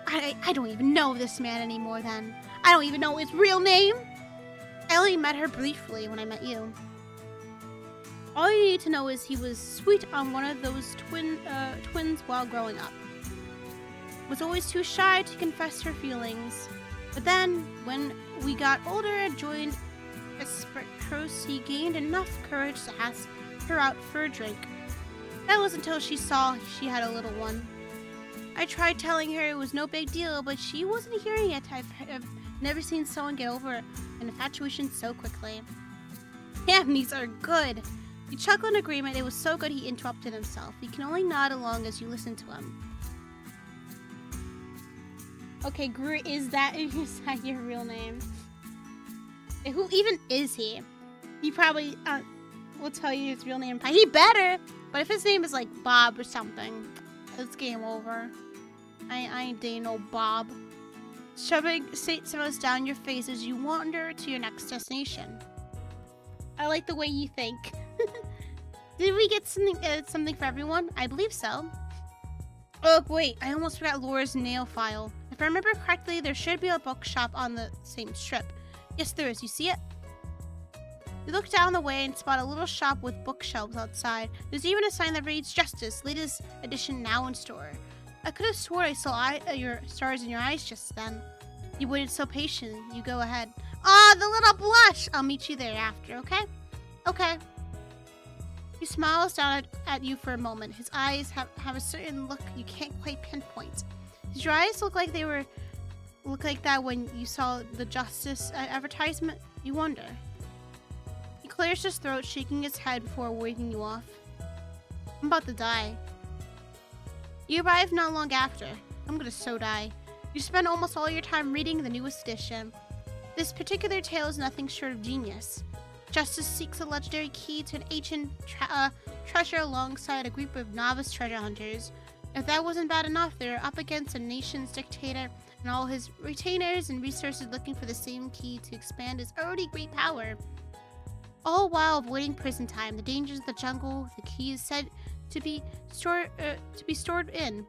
I don't even know this man anymore then. I don't even know his real name. I only met her briefly when I met you. All you need to know is he was sweet on one of those twins while growing up. Was always too shy to confess her feelings. But then, when we got older and joined Espectros, he gained enough courage to ask her out for a drink. That was until she saw she had a little one. I tried telling her it was no big deal, but she wasn't hearing it. I've never seen someone get over an infatuation so quickly. Damn, these are good. You chuckled in agreement. It was so good he interrupted himself. You can only nod along as you listen to him. Okay, Greer, is that your real name? Who even is he? He probably will tell you his real name. He better! But if his name is like Bob or something, it's game over. I ain't dating no Bob. Shoving Saint Similas down your face as you wander to your next destination. I like the way you think. Did we get something for everyone? I believe so. Oh, wait, I almost forgot Laura's nail file. If I remember correctly, there should be a bookshop on the same strip. Yes, there is. You see it? You look down the way and spot a little shop with bookshelves outside. There's even a sign that reads Justice, latest edition now in store. I could have sworn I saw your stars in your eyes just then. You waited so patiently. You go ahead. Ah, the little blush! I'll meet you there after, okay? Okay. He smiles down at you for a moment. His eyes have a certain look you can't quite pinpoint. Did your eyes look like that when you saw the Justice advertisement? You wonder. He clears his throat, shaking his head before waving you off. I'm about to die. You arrive not long after. I'm gonna so die. You spend almost all your time reading the newest edition. This particular tale is nothing short of genius. Justice seeks a legendary key to an ancient treasure alongside a group of novice treasure hunters. If that wasn't bad enough, they're up against a nation's dictator and all his retainers and resources looking for the same key to expand his already great power. All while avoiding prison time, the dangers of the jungle, the key is said to be stored in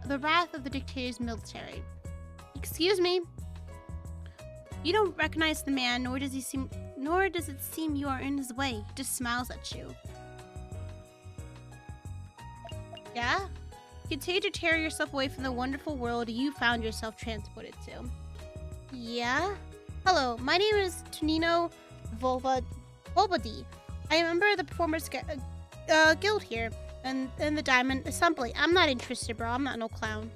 the wrath of the dictator's military. Excuse me. You don't recognize the man, nor does it seem you are in his way. He just smiles at you. Yeah? Continue to tear yourself away from the wonderful world you found yourself transported to. Yeah? Hello, my name is Tonino Volbadi. I am a member of the Performers Guild here. And the diamond assembly. I'm not interested, bro. I'm not no clown.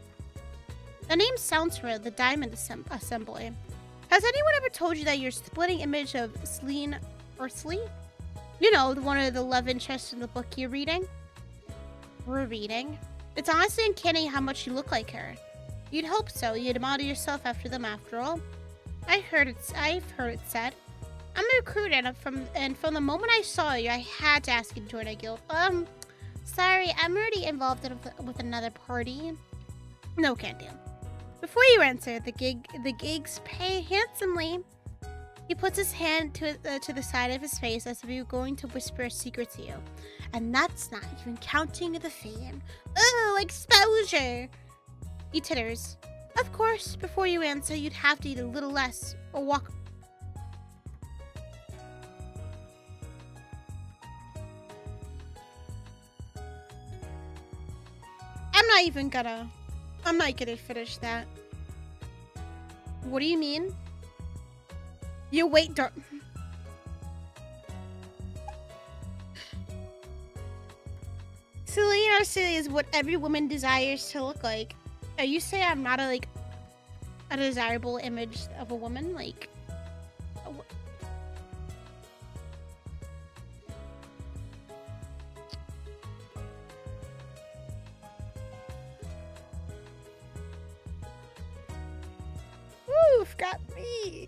The name sounds familiar. The diamond assembly. Has anyone ever told you that your splitting image of Celine or Slee? You know, one of the love interests in the book you're reading? We're reading. It's honestly uncanny how much you look like her. You'd hope so. You'd model yourself after them after all. I've heard it said. I'm a recruiter, and from the moment I saw you, I had to ask you to join a guild. Sorry, I'm already involved with another party. No, can't do. Before you answer, the gigs pay handsomely. He puts his hand to the side of his face as if he were going to whisper a secret to you. And that's not even counting the fame. Oh, exposure! He titters. Of course, before you answer, you'd have to eat a little less or walk. I'm not gonna finish that. What do you mean? You wait, Celine or Silly is what every woman desires to look like. Are you saying I'm not a desirable image of a woman? Like, oof, got me,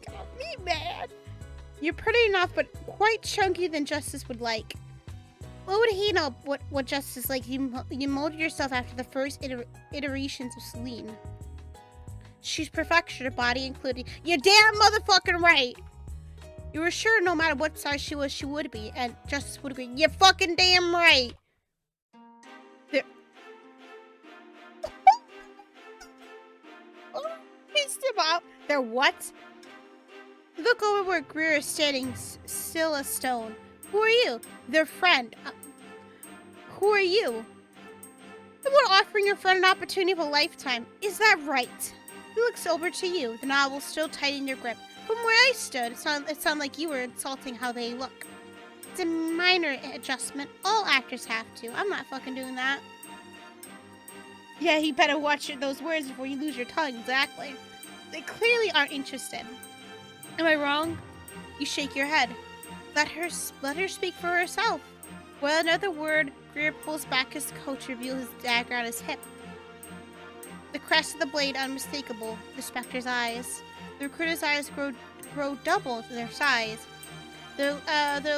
man. You're pretty enough, but quite chunky than Justice would like. What would he know what Justice like? You molded yourself after the first iterations of Celine. She's perfection, her body including. You're damn motherfucking right. You were sure no matter what size she was, she would be, and Justice would agree. You're fucking damn right. They're what? Look over where Greer is standing, still a stone. Who are you? Their friend. Who are you? The one offering your friend an opportunity of a lifetime. Is that right? He looks over to you, the novel still tight in your grip. From where I stood, it sounded like you were insulting how they look. It's a minor adjustment. All actors have to. I'm not fucking doing that. Yeah, you better watch those words before you lose your tongue, exactly. They clearly aren't interested. Am I wrong? You shake your head. Let her speak for herself. Well, another word, Greer pulls back his coat to reveal his dagger on his hip. The crest of the blade unmistakable, the specter's eyes. The recruiter's eyes grow double their size. Their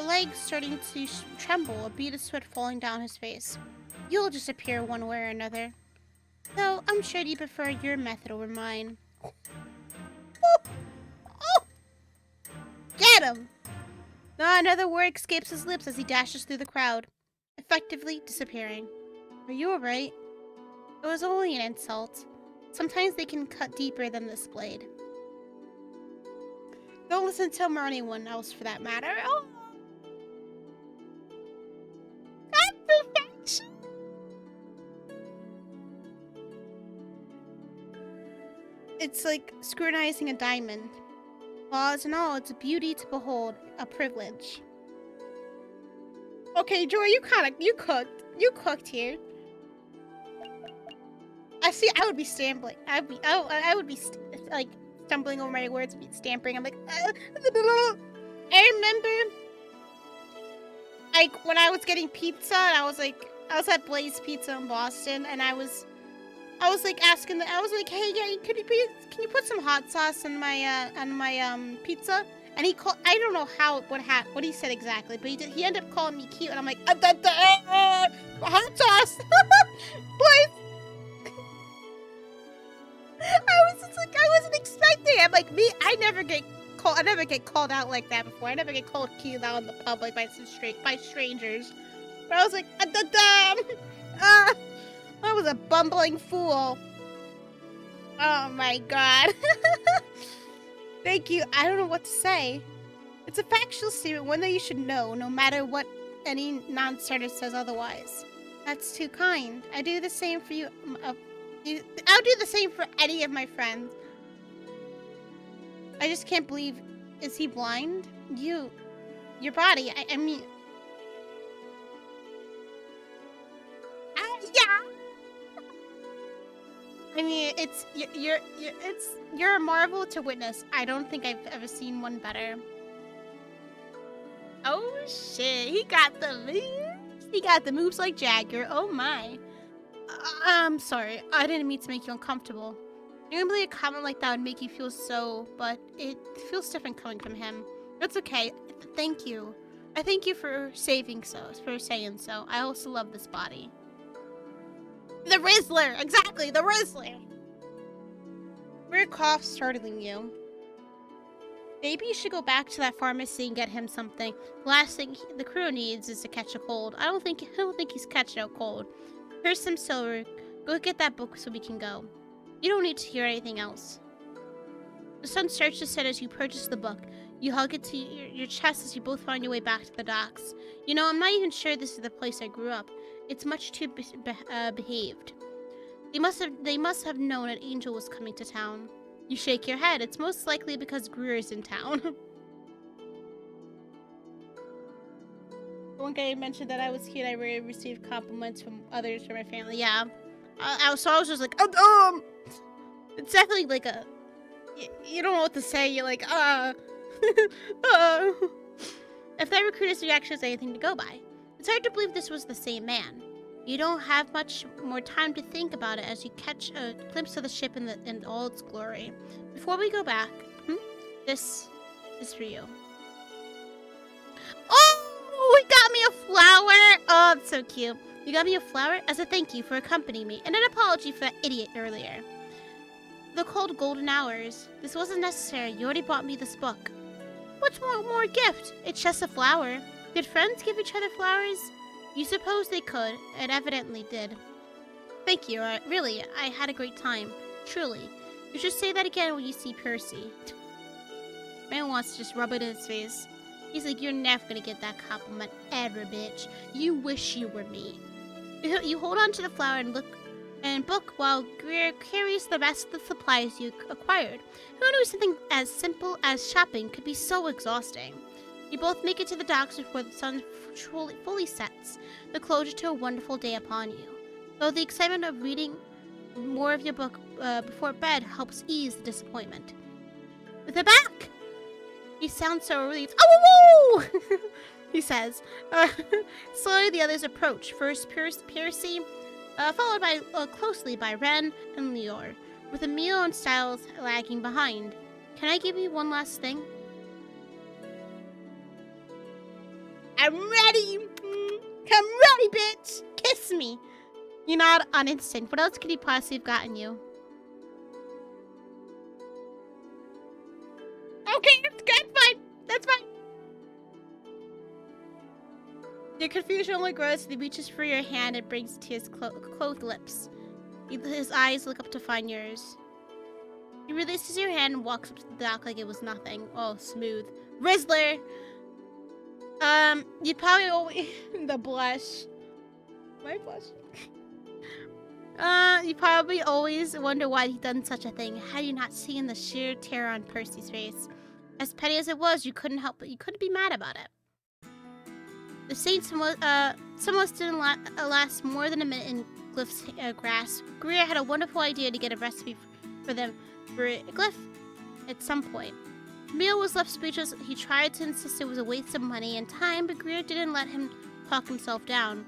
legs starting to tremble, a bead of sweat falling down his face. You'll disappear one way or another. Though I'm sure you prefer your method over mine. Oh! Get him! Another word escapes his lips as he dashes through the crowd, effectively disappearing. Are you alright? It was only an insult. Sometimes they can cut deeper than this blade. Don't listen to him or anyone else for that matter. Oh! That's perfection! It's like scrutinizing a diamond. Flaws and all, it's a beauty to behold, a privilege. Okay, Joy, you cooked here. I would be stumbling. I would be like stumbling over my words, and stamping. I'm like, I remember, like when I was getting pizza, and I was at Blaze Pizza in Boston, and I was like asking I was like, hey, yeah, can you put some hot sauce on my pizza? And he called, I don't know what he said exactly, but he ended up calling me cute, and I'm like, hot sauce, please. I wasn't expecting it. I'm like, I never get called out like that before. I never get called cute out in the public by strangers. But I was like, I was a bumbling fool. Oh my god. Thank you. I don't know what to say. It's a factual statement, one that you should know, no matter what any non-starter says otherwise. That's too kind. I do the same for you. I'll do the same for any of my friends. I just can't believe. Is he blind? Your body. I mean. I mean, you're a marvel to witness. I don't think I've ever seen one better. Oh shit, he got the moves. He got the moves like Jagger. Oh my. I'm sorry. I didn't mean to make you uncomfortable. Normally a comment like that would make you feel so, but it feels different coming from him. That's okay. Thank you. I thank you for saying so. I also love this body. The Rizzler! Exactly, the Rizzler! Weird cough startling you. Maybe you should go back to that pharmacy and get him something. The last thing the crew needs is to catch a cold. I don't think he's catching a cold. Here's some silver. Go get that book so we can go. You don't need to hear anything else. The sun starts to set as you purchase the book. You hug it to your chest as you both find your way back to the docks. You know, I'm not even sure this is the place I grew up. It's much too behaved. They must have known an angel was coming to town. You shake your head. It's most likely because Greer is in town. One guy mentioned that I was cute. I received compliments from others from my family. Yeah. So I was just like, it's definitely like a, you don't know what to say. You're like, If that recruiter's reaction is anything to go by, it's hard to believe this was the same man. You don't have much more time to think about it as you catch a glimpse of the ship in all its glory. Before we go back, this is for you. Oh, he got me a flower! Oh, it's so cute. You got me a flower as a thank you for accompanying me, and an apology for that idiot earlier. The cold golden hours. This wasn't necessary. You already bought me this book. What's more gift? It's just a flower. Did friends give each other flowers? You suppose they could, and evidently did. Thank you. Really, I had a great time. Truly. You should say that again when you see Percy. Man wants to just rub it in his face. He's like, you're never gonna get that compliment ever, bitch. You wish you were me. You hold on to the flower and book while Greer carries the rest of the supplies you acquired. Who knew something as simple as shopping could be so exhausting? You both make it to the docks before the sun fully sets, the closure to a wonderful day upon you. Though the excitement of reading more of your book before bed helps ease the disappointment. They're back! You sound so relieved. Oh, woo! He says. Slowly the others approach. First Percy, followed by closely by Ren and Lior, with Emil and Stiles lagging behind. Can I give you one last thing? I'm ready! Come ready, bitch! Kiss me! You nod on instinct. What else could he possibly have gotten you? Okay, that's good, fine. That's fine. Your confusion only grows as he reaches for your hand and brings it to his clothed lips. His eyes look up to find yours. He releases your hand and walks up to the dock like it was nothing. Oh, smooth. Rizzler! You probably always... the blush. Am I blushing? You probably always wonder why he'd done such a thing, had you not seen the sheer terror on Percy's face. As petty as it was, you couldn't be mad about it. The scene somewhat didn't last more than a minute in Glyph's grasp. Greer had a wonderful idea to get a recipe for Glyph at some point. Emil was left speechless. He tried to insist it was a waste of money and time, but Greer didn't let him talk himself down.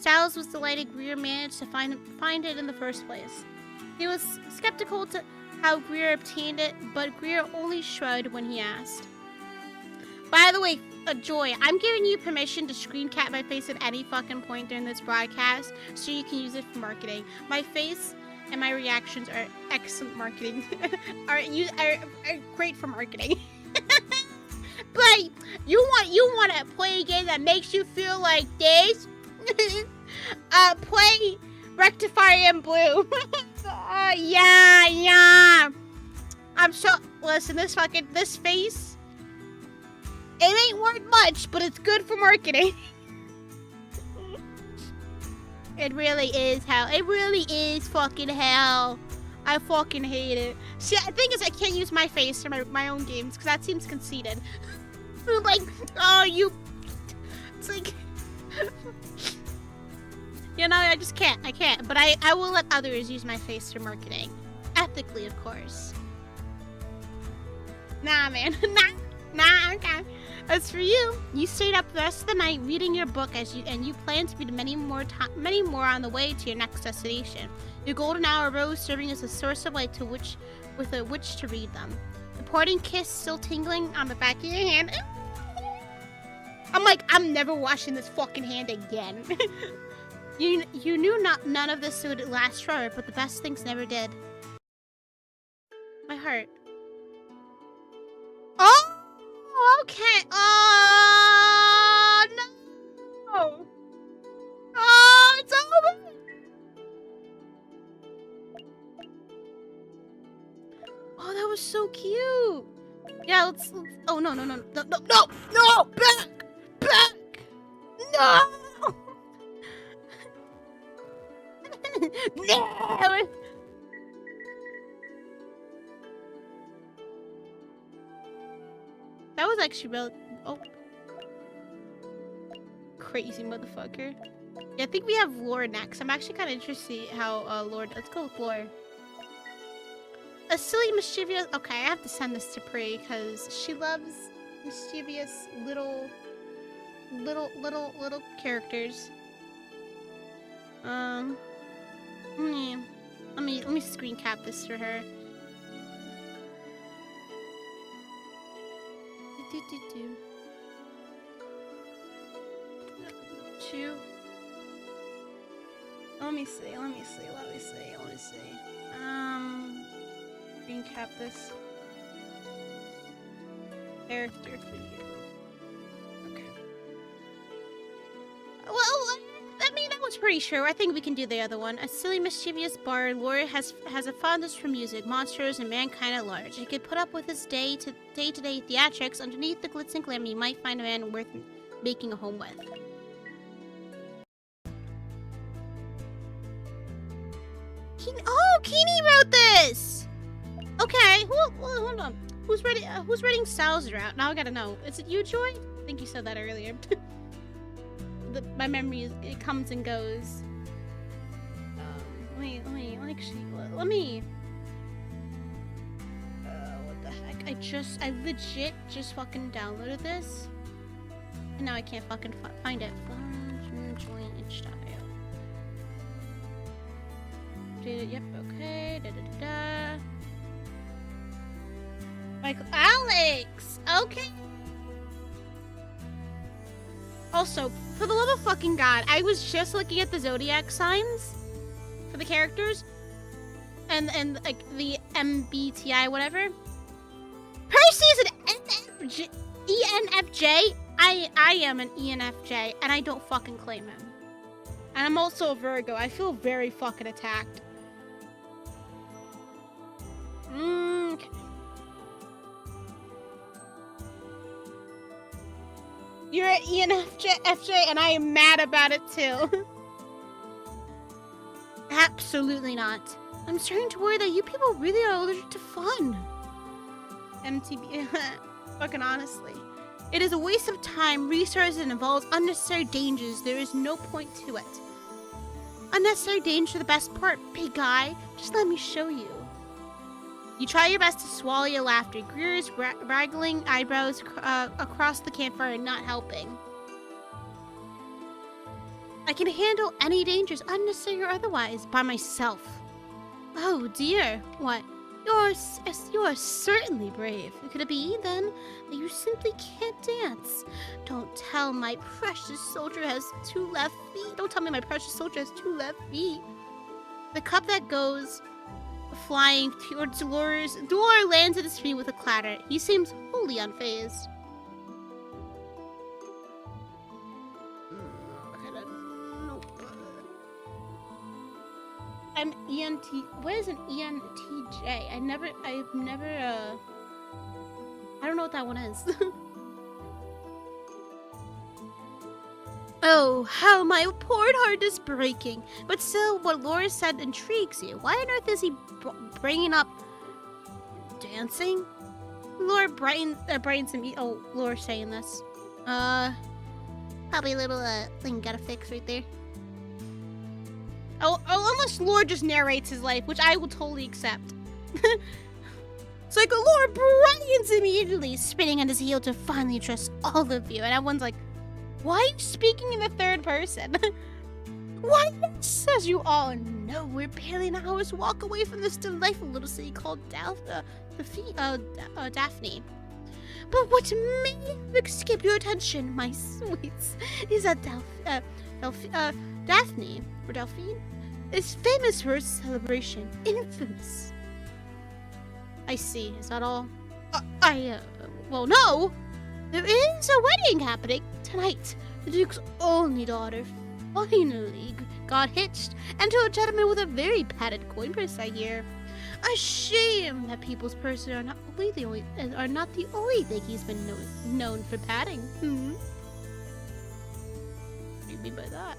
Stiles was delighted Greer managed to find it in the first place. He was skeptical to how Greer obtained it, but Greer only shrugged when he asked. By the way, Joy, I'm giving you permission to screen cap my face at any fucking point during this broadcast so you can use it for marketing. My face and my reactions are excellent marketing. are great for marketing. But you want to play a game that makes you feel like this? Play Rectifier in blue. Yeah. I'm so... Listen, this face, it ain't worth much, but it's good for marketing. It really is hell. It really is fucking hell. I fucking hate it. See, the thing is, I can't use my face for my own games, because that seems conceited. Like, oh, you... It's like... You know, I just can't. I can't. But I will let others use my face for marketing. Ethically, of course. Nah, man. Nah, okay. As for you, you stayed up the rest of the night reading your book and you plan to read many more on the way to your next destination. Your golden hour rose serving as a source of light with a witch to read them. The parting kiss still tingling on the back of your hand. I'm like, I'm never washing this fucking hand again. You knew none of this would last forever, but the best things never did. My heart. Oh, okay. Oh, no. Oh, it's over. Oh, that was so cute. Yeah, let's oh, no, back. No. No. That was actually real. Oh. Crazy motherfucker. Yeah, I think we have Lore next. I'm actually kind of interested how Lore. Let's go with Lore. A silly, mischievous. Okay, I have to send this to Pri because she loves mischievous little characters. Let me screen cap this for her. Two. Let me see. Screen cap this character for you. Okay. Well, I mean, I was pretty sure. I think we can do the other one. A silly, mischievous bard, Lore has a fondness for music, monsters, and mankind at large. He could put up with his day-to-day theatrics. Underneath the glitz and glamour, you might find a man worth making a home with. Keeney wrote this! Okay, hold on. Who's reading Stiles out? Now I gotta know. Is it you, Joy? I think you said that earlier. My memory it comes and goes. Let me. What the heck? I legit just fucking downloaded this, and now I can't fucking find it. Yep. Okay. Michael Alex. Okay. Also, for the love of fucking God, I was just looking at the zodiac signs for the characters, and like the MBTI whatever. Percy is an ENFJ. I am an ENFJ, and I don't fucking claim him. And I'm also a Virgo. I feel very fucking attacked. Okay. You're an ENFJ, and I am mad about it too. Absolutely not. I'm starting to worry that you people really are allergic to fun. MTB. Fucking honestly. It is a waste of time, resources, and involves unnecessary dangers. There is no point to it. Unnecessary danger, the best part, big guy. Just let me show you. You try your best to swallow your laughter. Greer's wriggling eyebrows across the campfire not helping. I can handle any dangers, unnecessary or otherwise, by myself. Oh dear, what? You're certainly brave. Could it be, then, that you simply can't dance? Don't tell my precious soldier has 2 left feet. Don't tell me my precious soldier has 2 left feet. The cup that goes flying towards Dolores. Dolores lands at his feet with a clatter. He seems wholly unfazed. I'm ENT. What is an ENTJ? I've never. I don't know what that one is. Oh, how my poor heart is breaking. But still, what Laura said intrigues you. Why on earth is he bringing up dancing? Laura brightens him. Oh, Laura's saying this. Probably a little thing gotta fix right there. Oh, unless Lord just narrates his life, which I will totally accept. It's like, Lord Brian's immediately spinning on his heel to finally trust all of you. And everyone's like, why are you speaking in the third person? Why, yes, as you all know, we're barely an hour's walk away from this delightful little city called Daphne. But what may escape your attention, my sweets, is that Daphne, or Delphine, is famous for its celebration. Infamous. I see. Is that all? Well, no. There is a wedding happening tonight. The Duke's only daughter finally got hitched, and to a gentleman with a very padded coin purse, I hear. A shame that people's purses are not the only thing he's been known for padding. What do you mean by that?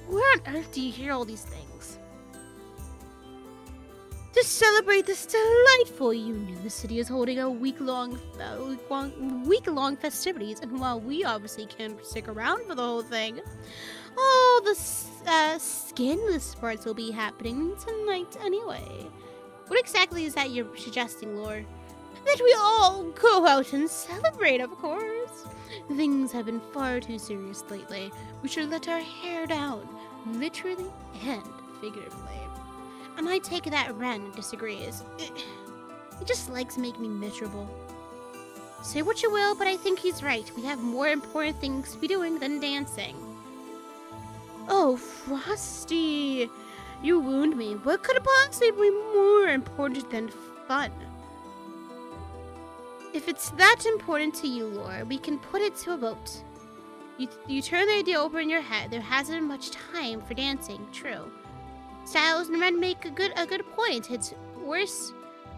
Where on earth do you hear all these things? To celebrate this delightful union, the city is holding a week-long festivities, and while we obviously can't stick around for the whole thing, all the skinless parts will be happening tonight anyway. What exactly is that you're suggesting, Lord? That we all go out and celebrate, of course. Things have been far too serious lately. We should let our hair down, literally and figuratively. And I take that Ren disagrees. He just likes making me miserable. Say what you will, but I think he's right. We have more important things to be doing than dancing. Oh, Frosty, you wound me. What could possibly be more important than fun? If it's that important to you, Laura, we can put it to a vote. You turn the idea over in your head. There hasn't been much time for dancing, true. Stiles and Ren make a good point. It's worse.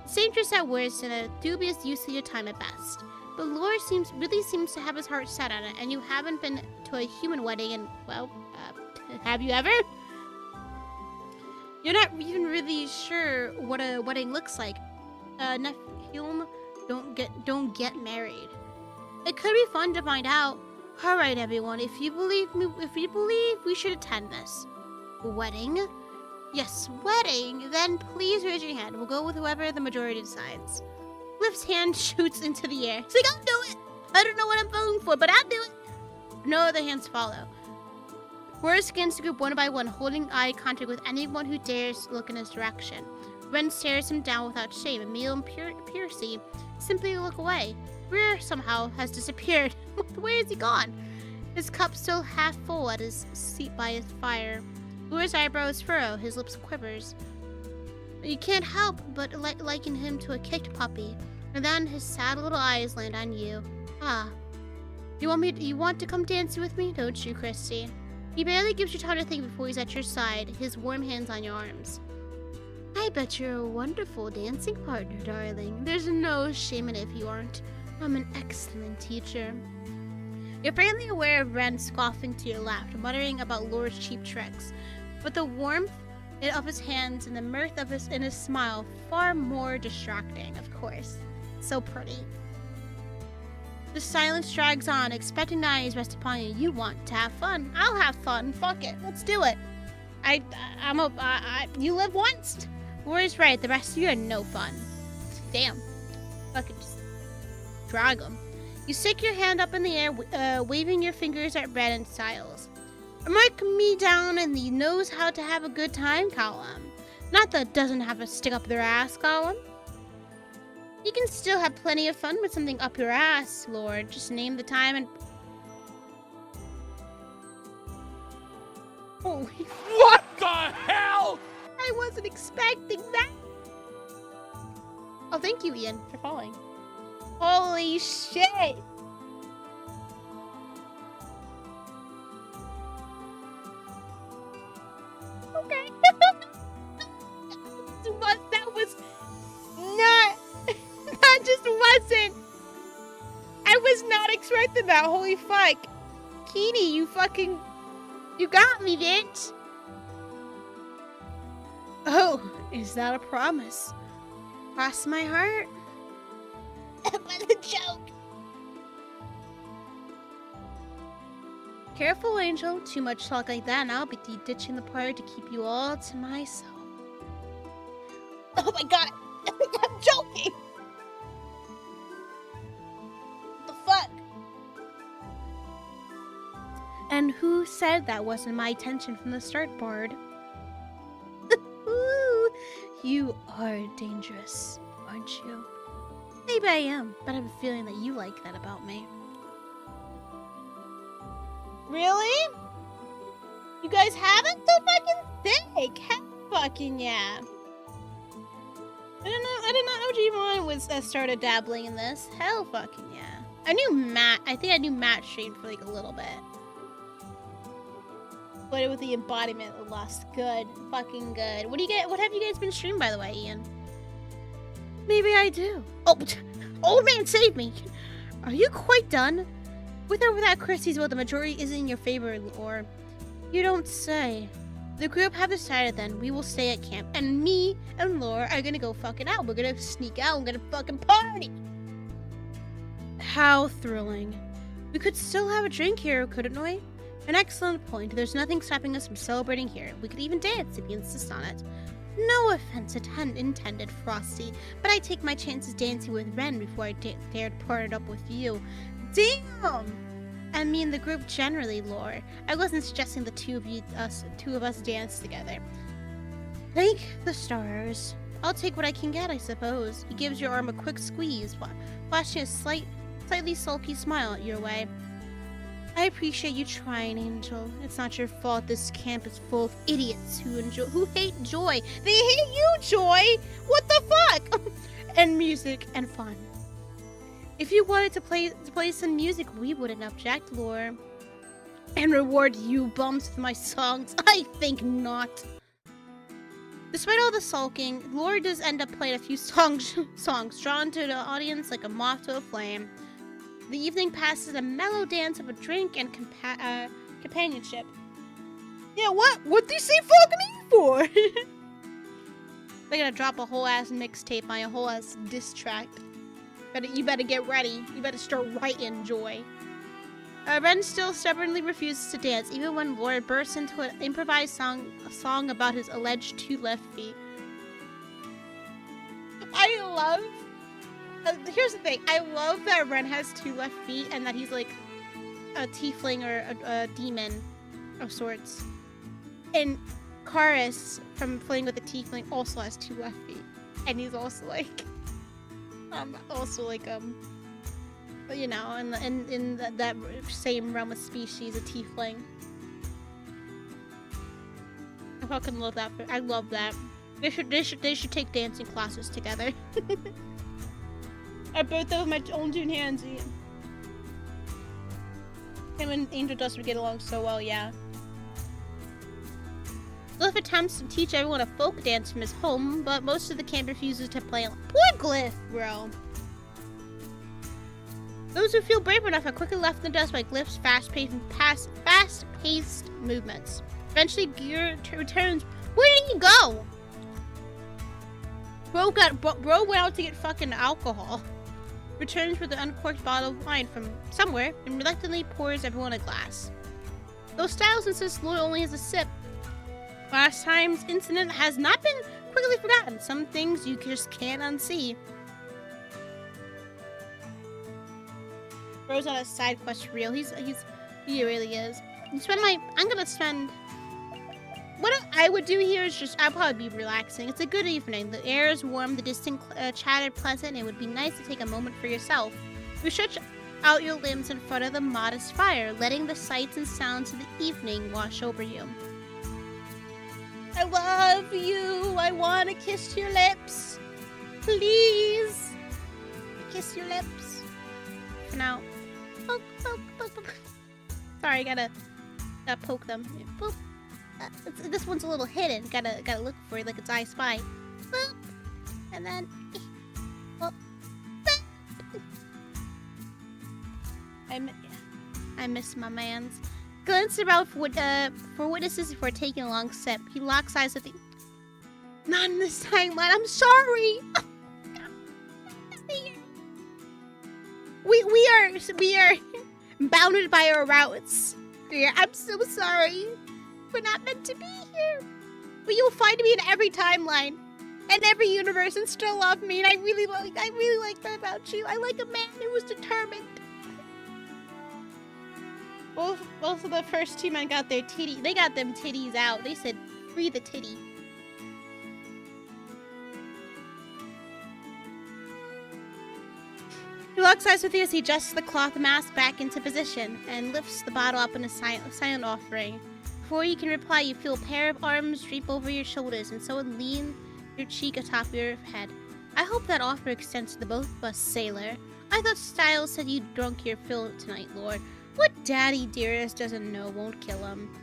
It's dangerous at worst and a dubious use of your time at best. But Laura really seems to have his heart set on it, and you haven't been to a human wedding in, well, have you ever? You're not even really sure what a wedding looks like. Nephilim don't get married. It could be fun to find out. All right, everyone. If you believe we should attend this wedding. Yes, wedding. Then please raise your hand. We'll go with whoever the majority decides. Lift's hand shoots into the air. It's like, I'll do it. I don't know what I'm voting for, but I'll do it. No other hands follow. Roar scans the group one by one, holding eye contact with anyone who dares look in his direction. Ren stares him down without shame. Emil and Piercy simply look away. Greer somehow has disappeared. Where is he gone? His cup still half full at his seat by his fire. Greer's eyebrows furrow, his lips quivers. You can't help but liken him to a kicked puppy. And then his sad little eyes land on you. Ah. You want to come dancing with me, don't you, Christy? He barely gives you time to think before he's at your side, his warm hands on your arms. I bet you're a wonderful dancing partner, darling. There's no shame in it if you aren't. I'm an excellent teacher. You're faintly aware of Ren scoffing to your left, muttering about Laura's cheap tricks. But the warmth of his hands and the mirth of his smile far more distracting, of course. So pretty. The silence drags on, expecting eyes rest upon you. You want to have fun. I'll have fun. Fuck it. Let's do it. You live once. Laura's right. The rest of you are no fun. Damn. Fucking just drag them. You stick your hand up in the air, waving your fingers at Ren and Stiles. Mark me down in the knows how to have a good time column. Not the doesn't have a stick up their ass column. You can still have plenty of fun with something up your ass, Lord. Just name the time and... Holy... What the hell? I wasn't expecting that. Oh, thank you, Ian, for following. Holy shit. Okay. That was not... That just wasn't. I was not expecting that. Holy fuck. Keeney, you got me, bitch. Oh, is that a promise? Cross my heart. That was a joke. Careful, Angel. Too much talk like that and I'll be ditching the party to keep you all to myself. Oh my god! I'm joking! What the fuck? And who said that wasn't my intention from the start, Bard? You are dangerous, aren't you? Maybe I am, but I have a feeling that you like that about me. Really? You guys haven't? The fucking thing! Heck fucking yeah. I did not know Gmon was started dabbling in this. Hell fucking yeah. I think I knew Matt streamed for like a little bit. But with the embodiment of lust. Good. Fucking good. What have you guys been streaming, by the way, Ian? Maybe I do. Oh, old man, save me! Are you quite done? With or without Christie's vote, the majority isn't in your favor, or... You don't say. The group have decided then, we will stay at camp, and me and Laura are gonna go fucking out. We're gonna sneak out, we're gonna fucking party! How thrilling. We could still have a drink here, couldn't we? An excellent point. There's nothing stopping us from celebrating here. We could even dance if you insist on it. No offense intended, Frosty, but I take my chances dancing with Ren before I dared part it up with you. Damn! I mean the group generally, Lore. I wasn't suggesting the two of us dance together. Thank the stars. I'll take what I can get, I suppose. He gives your arm a quick squeeze, flashing a slightly sulky smile at your way. I appreciate you trying, Angel. It's not your fault this camp is full of idiots who hate joy. They hate you, Joy! What the fuck? And music and fun. If you wanted to play some music, we wouldn't object, Lore. And reward you bums with my songs? I think not. Despite all the sulking, Lore does end up playing a few songs drawn to the audience like a moth to a flame. The evening passes a mellow dance of a drink and companionship. Yeah, what? What'd they say fuck me for? They're gonna drop a whole ass mixtape on a whole ass diss track. You better get ready. You better start writing, Joy. Ren still stubbornly refuses to dance, even when Lord bursts into an improvised song about his alleged 2 left feet. I love... here's the thing. I love that Ren has 2 left feet and that he's like a tiefling or a demon of sorts. And Karis, from playing with a tiefling, also has 2 left feet. And he's also like... you know, in that same realm of species, a tiefling. I fucking love that. I love that. They should take dancing classes together. I both of my own 2 hands. Him and Angel Dust would get along so well, yeah. Glyph attempts to teach everyone a folk dance from his home, but most of the camp refuses to play. Poor Glyph, bro. Those who feel brave enough are quickly left in the dust by Glyph's fast-paced movements. Eventually, Greer returns. Where did he go? Bro went out to get fucking alcohol. Returns with an uncorked bottle of wine from somewhere and reluctantly pours everyone a glass. Though Stiles insists Lloyd only has a sip, last time's incident has not been quickly forgotten. Some things you just can't unsee. Bro's on a side quest for real. He really is. I'm gonna spend. What I would do here is I'd probably be relaxing. It's a good evening. The air is warm, the distant chatter pleasant, and it would be nice to take a moment for yourself. You stretch out your limbs in front of the modest fire, letting the sights and sounds of the evening wash over you. I love you. I want to kiss your lips. Please. Kiss your lips. For now. Poke, poke, poke, poke. Sorry, gotta poke them. Boop. This one's a little hidden. Gotta look for it like it's I Spy. Boop. And then. Boop. I miss my mans. Glanced around for witnesses before taking a long sip. He locks eyes with the. Not in this timeline. I'm sorry. We are bounded by our routes. Greer, I'm so sorry. We're not meant to be here. But you'll find me in every timeline and every universe and still love me. And I really like that about you. I like a man who was determined. Both of the first two men got their titty. They got them titties out. They said, "Free the titty." He locks eyes with you as he adjusts the cloth mask back into position and lifts the bottle up in a silent offering. Before you can reply, you feel a pair of arms drape over your shoulders and someone lean your cheek atop your head. I hope that offer extends to the both of us, sailor. I thought Stiles said you'd drunk your fill tonight, Lord. What daddy dearest doesn't know won't kill him.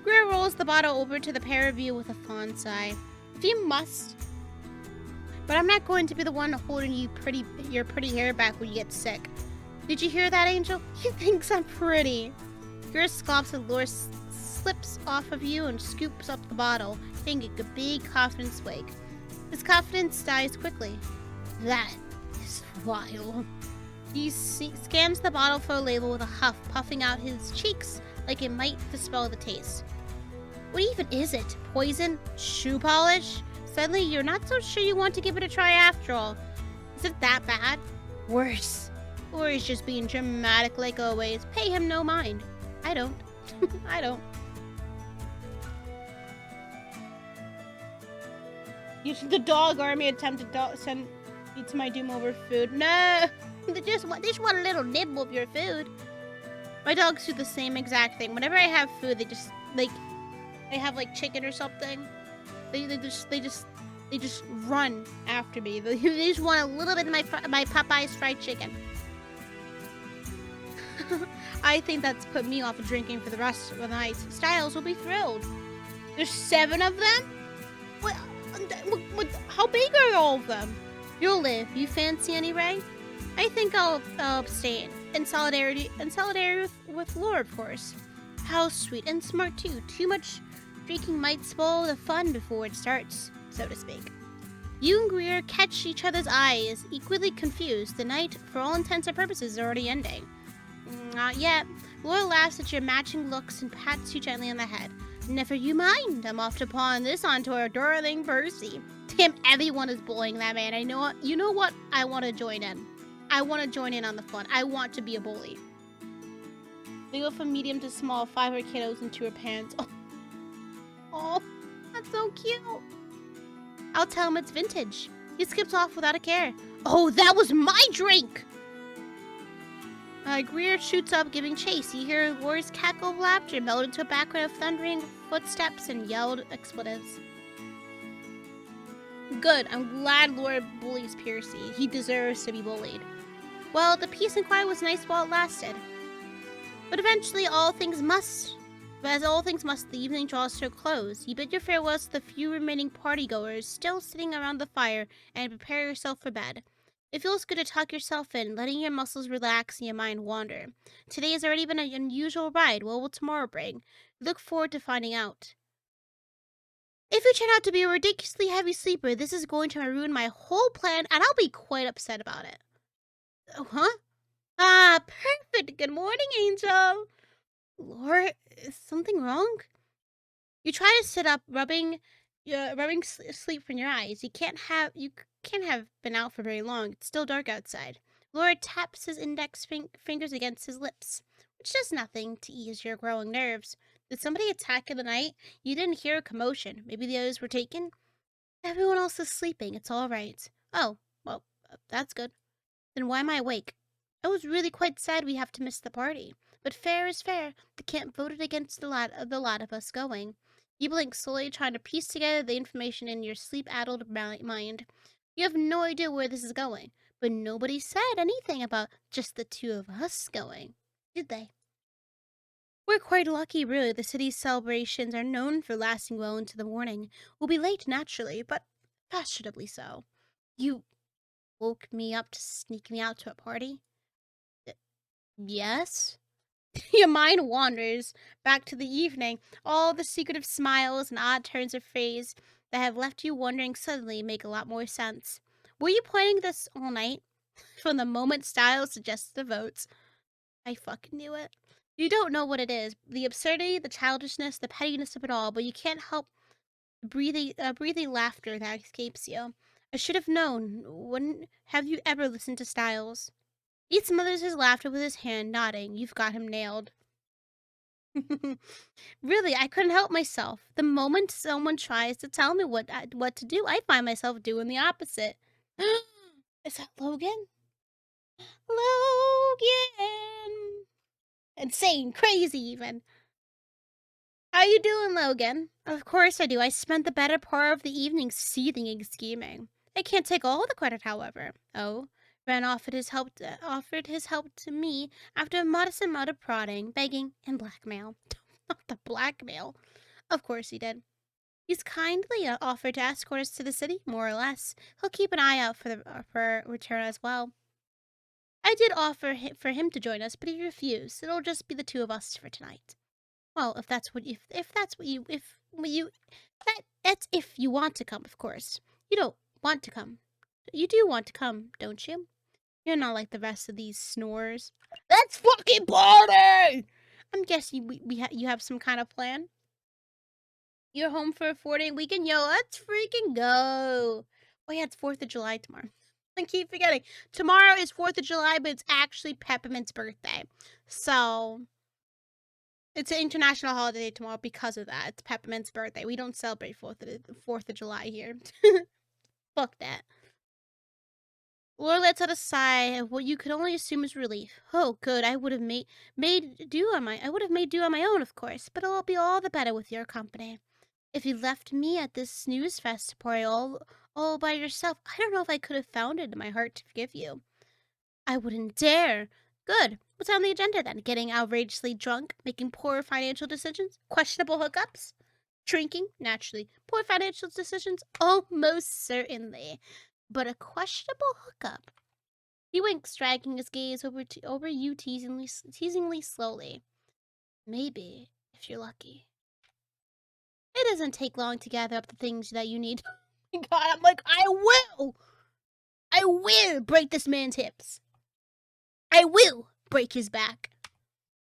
Greer rolls the bottle over to the pair of you with a fond sigh. If you must, but I'm not going to be the one holding your pretty hair back when you get sick. Did you hear that, Angel? He thinks I'm pretty. Greer scoffs as Laura slips off of you and scoops up the bottle, taking a big confident swig. His confidence dies quickly. That is vile. He scans the bottle for a label with a huff, puffing out his cheeks like it might dispel the taste. What even is it? Poison? Shoe polish? Suddenly, you're not so sure you want to give it a try after all. Is it that bad? Worse. Or he's just being dramatic like always. Pay him no mind. I don't. I don't. The dog army attempted to send me to my doom over food. No! They just want a little nibble of your food. My dogs do the same exact thing. Whenever I have food, they just, like, they have, like, chicken or something. They just run after me. They just want a little bit of my Popeye's fried chicken. I think that's put me off of drinking for the rest of the night. Stiles will be thrilled. There's 7 of them? What, how big are all of them? You'll live. You fancy any, Ray? I think I'll abstain. In solidarity with Laura, of course. How sweet and smart too. Too much drinking might spoil the fun before it starts, so to speak. You and Greer catch each other's eyes, equally confused. The night, for all intents and purposes, is already ending. Not yet. Laura laughs at your matching looks and pats you gently on the head. Never you mind. I'm off to pawn this onto our darling Percy. Damn, everyone is bullying that man. I know. You know what? I want to join in. I want to join in on the fun. I want to be a bully. They go from medium to small, 5 are kiddos and 2 are parents. Oh, that's so cute. I'll tell him it's vintage. He skips off without a care. Oh, that was my drink! Greer shoots up, giving chase. You hear Laura's cackle of laughter meld into a background of thundering footsteps and yelled expletives. Good. I'm glad Laura bullies Percy. He deserves to be bullied. Well, the peace and quiet was nice while it lasted. But eventually, as all things must, the evening draws to a close. You bid your farewells to the few remaining partygoers still sitting around the fire and prepare yourself for bed. It feels good to tuck yourself in, letting your muscles relax and your mind wander. Today has already been an unusual ride. What will tomorrow bring? Look forward to finding out. If you turn out to be a ridiculously heavy sleeper, this is going to ruin my whole plan, and I'll be quite upset about it. Oh, huh? Ah, perfect. Good morning, Angel. Laura, is something wrong? You try to sit up, rubbing sleep from your eyes. You can't have been out for very long. It's still dark outside. Laura taps his index fingers against his lips, which does nothing to ease your growing nerves. Did somebody attack in the night? You didn't hear a commotion. Maybe the others were taken? Everyone else is sleeping. It's all right. Oh, well, that's good. Then why am I awake? I was really quite sad we have to miss the party. But fair is fair. The camp voted against the lot of us going. You blink slowly, trying to piece together the information in your sleep-addled mind. You have no idea where this is going. But nobody said anything about just the 2 of us going, did they? We're quite lucky, really. The city's celebrations are known for lasting well into the morning. We'll be late, naturally, but fashionably so. You woke me up to sneak me out to a party? Yes? Your mind wanders back to the evening. All the secretive smiles and odd turns of phrase that have left you wondering suddenly make a lot more sense. Were you planning this all night? From the moment Stiles suggested the votes. I fucking knew it. You don't know what it is. The absurdity, the childishness, the pettiness of it all, but you can't help breathing laughter that escapes you. I should have known. Wouldn't have you ever listened to Stiles? He smothers his laughter with his hand, nodding. You've got him nailed. Really, I couldn't help myself. The moment someone tries to tell me what to do, I find myself doing the opposite. Is that Logan? Logan! Insane, crazy even. How you doing, Logan? Of course I do. I spent the better part of the evening seething and scheming. I can't take all the credit, however. Oh, Ren offered his help to me after a modest amount of prodding, begging, and blackmail. Not the blackmail. Of course he did. He's kindly offered to escort us to the city, more or less. He'll keep an eye out for return as well. I did offer for him to join us, but he refused. It'll just be the two of us for tonight. Well, that's if you want to come, of course. You don't want to come. You do want to come, don't you? You're not like the rest of these snores. Let's fucking party! I'm guessing you have some kind of plan. You're home for a 4-day weekend? Yo, let's freaking go. Oh yeah, it's 4th of July tomorrow. I keep forgetting. Tomorrow is 4th of July, but it's actually Peppermint's birthday. So, it's an international holiday tomorrow because of that. It's Peppermint's birthday. We don't celebrate 4th of July here. Fuck that. Laura lets out a sigh of what you could only assume is relief. Oh, good. I would have made do on my own, of course, but it'll be all the better with your company. If you left me at this snooze fest party all by yourself, I don't know if I could have found it in my heart to forgive you. I wouldn't dare. Good. What's on the agenda then? Getting outrageously drunk, making poor financial decisions, questionable hookups, drinking, naturally. Poor financial decisions, almost certainly. But a questionable hookup. He winks, dragging his gaze over you teasingly slowly. Maybe, if you're lucky. It doesn't take long to gather up the things that you need. God, I'm like, I will break this man's hips. I will break his back.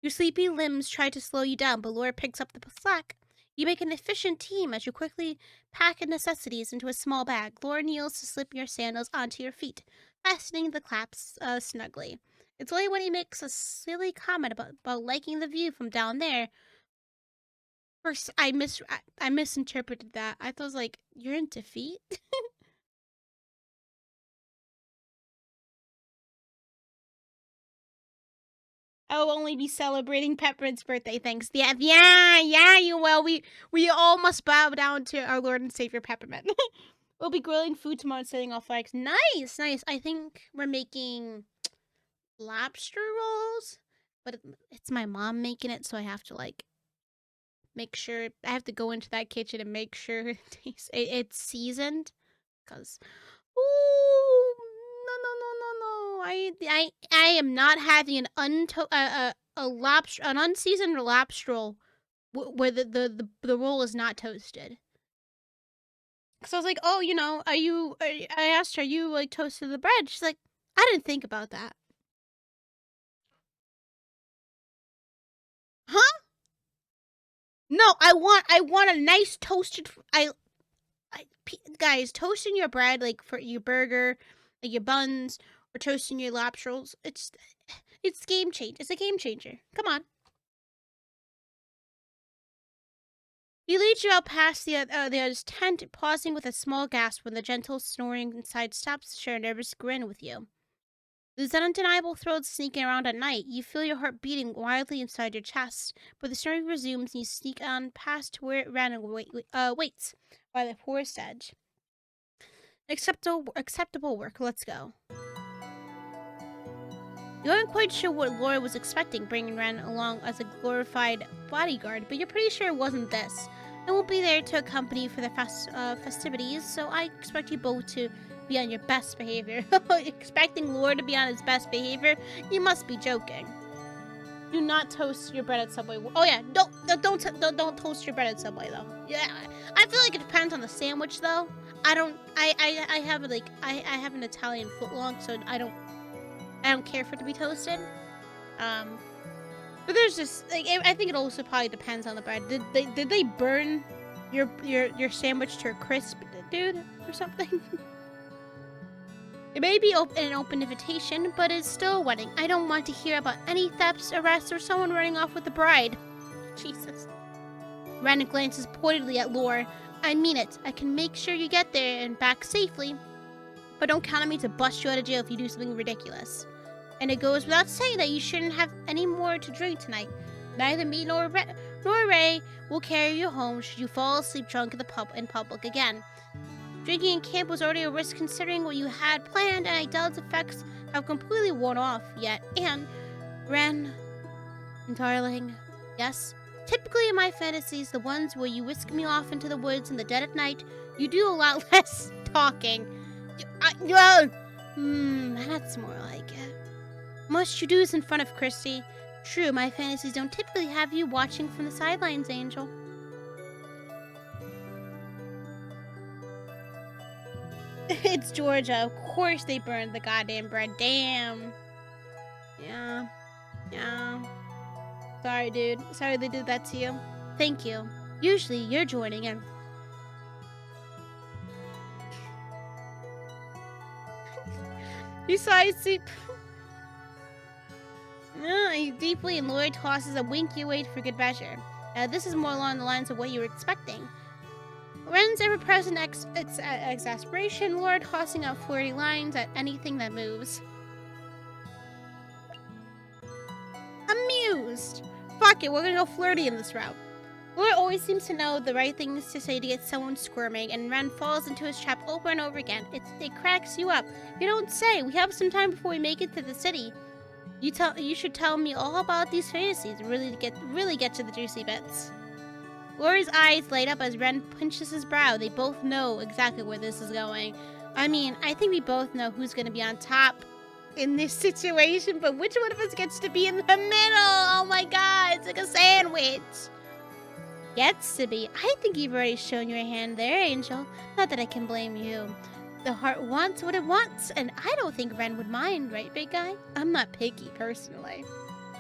Your sleepy limbs try to slow you down, but Laura picks up the slack. You make an efficient team as you quickly pack your necessities into a small bag. Laura kneels to slip your sandals onto your feet, fastening the clasps snugly. It's only when he makes a silly comment about liking the view from down there. First, I misinterpreted that. I thought it was like, you're in defeat? I will only be celebrating Peppermint's birthday, thanks. Yeah, you will. We all must bow down to our Lord and Savior Peppermint. We'll be grilling food tomorrow and setting off flags. Nice. I think we're making lobster rolls, but it's my mom making it, so I have to make sure. I have to go into that kitchen and make sure it's seasoned, cause ooh, no. I am not having an unseasoned lobster roll where the roll is not toasted. So I was like, oh, I asked her, are you like toasted the bread? She's like, I didn't think about that. Huh? No, I want a nice toasted. Guys, toasting your bread like for your burger, like your buns, or toasting your lobster rolls. It's game change. It's a game changer. Come on. He leads you out past the other's tent, pausing with a small gasp when the gentle snoring inside stops to share a nervous grin with you. There's an undeniable thrill sneaking around at night. You feel your heart beating wildly inside your chest, but the snoring resumes and you sneak on past to where it ran and waits by the forest edge. Acceptable work. Let's go. You aren't quite sure what Laura was expecting, bringing Ren along as a glorified bodyguard, but you're pretty sure it wasn't this. I won't be there to accompany you for the festivities, so I expect you both to be on your best behavior. Expecting Laura to be on his best behavior? You must be joking. Do not toast your bread at Subway. Oh yeah, don't toast your bread at Subway though. Yeah, I feel like it depends on the sandwich though. I have an Italian footlong, so I don't care for it to be toasted. But there's just like I think it also probably depends on the bread. Did they burn your sandwich to a crisp, dude, or something? It may be an open invitation, but it's still a wedding. I don't want to hear about any thefts, arrests, or someone running off with the bride. Jesus. Ren glances pointedly at Lore. I mean it. I can make sure you get there and back safely. But don't count on me to bust you out of jail if you do something ridiculous. And it goes without saying that you shouldn't have any more to drink tonight. Neither me nor Ray will carry you home should you fall asleep drunk in public again. Drinking in camp was already a risk considering what you had planned, and I doubt its effects have completely worn off yet. And, Ren, darling, yes, typically in my fantasies, the ones where you whisk me off into the woods in the dead of night, you do a lot less talking. That's more like it. Most you do is in front of Christy. True, my fantasies don't typically have you watching from the sidelines, Angel. It's Georgia. Of course they burned the goddamn bread. Damn. Yeah. Sorry, dude. Sorry they did that to you. Thank you. Usually you're joining in. Besides, deeply, and Lloyd tosses a winky wait for good measure. This is more along the lines of what you were expecting. Ren's ever-present exasperation, Lord tossing out flirty lines at anything that moves. Amused. Fuck it, we're gonna go flirty in this route. Lord always seems to know the right things to say to get someone squirming, and Ren falls into his trap over and over again. It cracks you up. You don't say. We have some time before we make it to the city. You should tell me all about these fantasies. Really get to the juicy bits. Laura's eyes light up as Ren pinches his brow. They both know exactly where this is going. I mean, I think we both know who's going to be on top in this situation, but which one of us gets to be in the middle? Oh my god, it's like a sandwich. Gets to be. I think you've already shown your hand there, Angel. Not that I can blame you. The heart wants what it wants, and I don't think Ren would mind, right, big guy? I'm not picky, personally.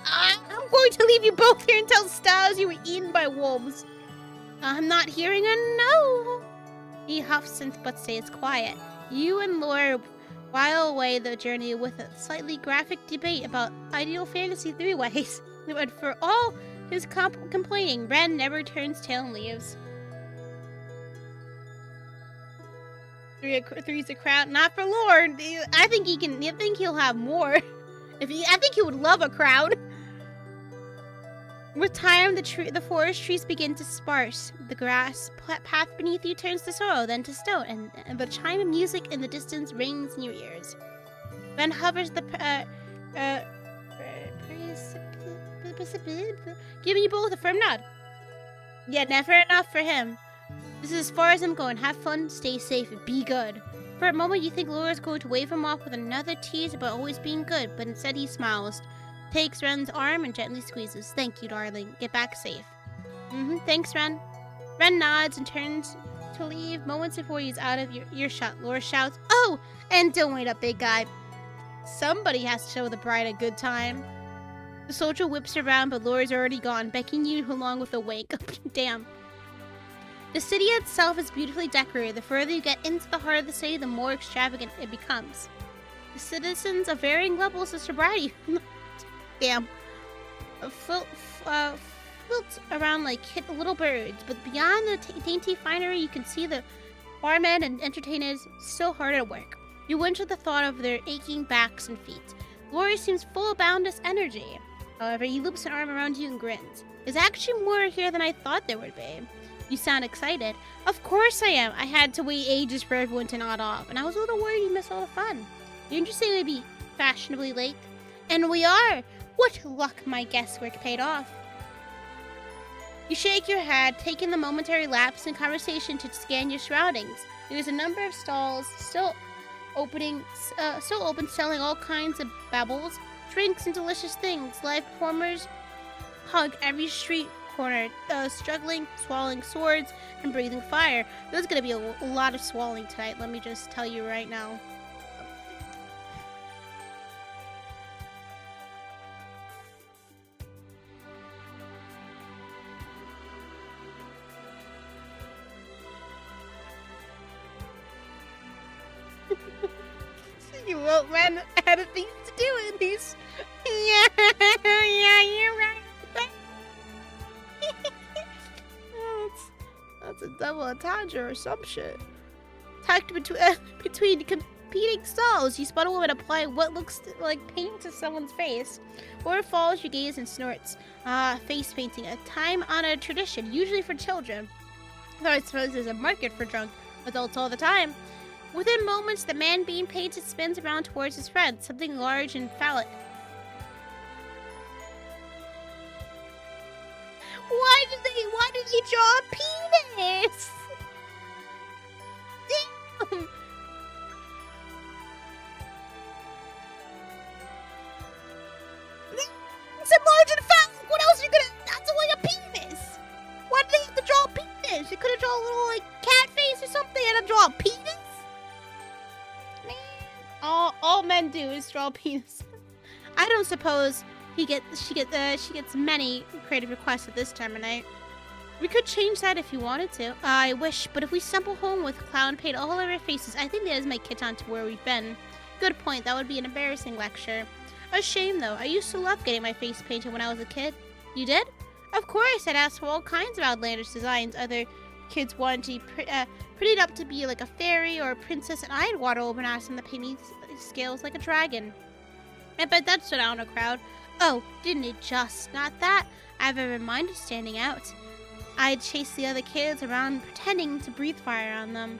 I'm going to leave you both here and tell Stiles you were eaten by wolves. I'm not hearing a no. He huffs but stays quiet. You and Laura while away the journey with a slightly graphic debate about ideal fantasy three-ways. But for all his complaining, Ren never turns tail and leaves. Three's a crowd, not for Lord. I think he can. I think he'll have more. I think he would love a crowd. With time, the forest trees begin to sparse. The grass path beneath you turns to sorrow, then to stone, and the chime of music in the distance rings in your ears. Ren hovers giving you both a firm nod. Yet never enough for him. This is as far as I'm going. Have fun, stay safe, and be good. For a moment, you think Laura's going to wave him off with another tease about always being good, but instead he smiles, takes Ren's arm, and gently squeezes. Thank you, darling. Get back safe. Thanks, Ren. Ren nods and turns to leave. Moments before he's out of earshot, Laura shouts, "Oh! And don't wait up, big guy. Somebody has to show the bride a good time." The soldier whips around, but Laura's already gone, beckoning you along with a wink. Damn. The city itself is beautifully decorated. The further you get into the heart of the city, the more extravagant it becomes. The citizens of varying levels of sobriety damn. Float around like little birds, but beyond the dainty finery, you can see the barmen and entertainers still hard at work. You wince at the thought of their aching backs and feet. Glory seems full of boundless energy. However, he loops an arm around you and grins. There's actually more here than I thought there would be. You sound excited. Of course I am. I had to wait ages for everyone to nod off, and I was a little worried you'd miss all the fun. Didn't you say we'd be fashionably late? And we are! What luck my guesswork paid off. You shake your head, taking the momentary lapse in conversation to scan your surroundings. There's a number of stalls still open, selling all kinds of babbles, drinks, and delicious things. Live performers hug every street corner, struggling, swallowing swords, and breathing fire. There's gonna be a lot of swallowing tonight, let me just tell you right now. You won't run out of things to do in these. Yeah, you're right. That's a double entendre or some shit. Tucked between competing stalls, you spot a woman applying what looks like paint to someone's face. Or follows your gaze and snorts. Face painting, a time-honored tradition, usually for children. Though I suppose there's a market for drunk adults all the time. Within moments, the man being painted spins around towards his friend, something large and phallic. Why did he draw a penis? Damn! It's a large and phallic. What else are you gonna? That's like a penis. Why did they have to draw a penis? You could have drawn a little like cat face or something and draw a penis. Man, all men do is draw a penis. I don't suppose she gets many creative requests at this time of night. We could change that if you wanted to. I wish, but if we stumble home with clown paint all over our faces, I think that is my kit on to where we've been. Good point. That would be an embarrassing lecture. A shame, though. I used to love getting my face painted when I was a kid. You did? Of course. I'd ask for all kinds of outlandish designs. Other kids wanted to be prettied up to be like a fairy or a princess, and I'd waddle over and ask them to paint me scales like a dragon. I bet that stood out in a crowd. Oh, didn't it just? Not that. I have a reminder standing out. I'd chase the other kids around pretending to breathe fire on them.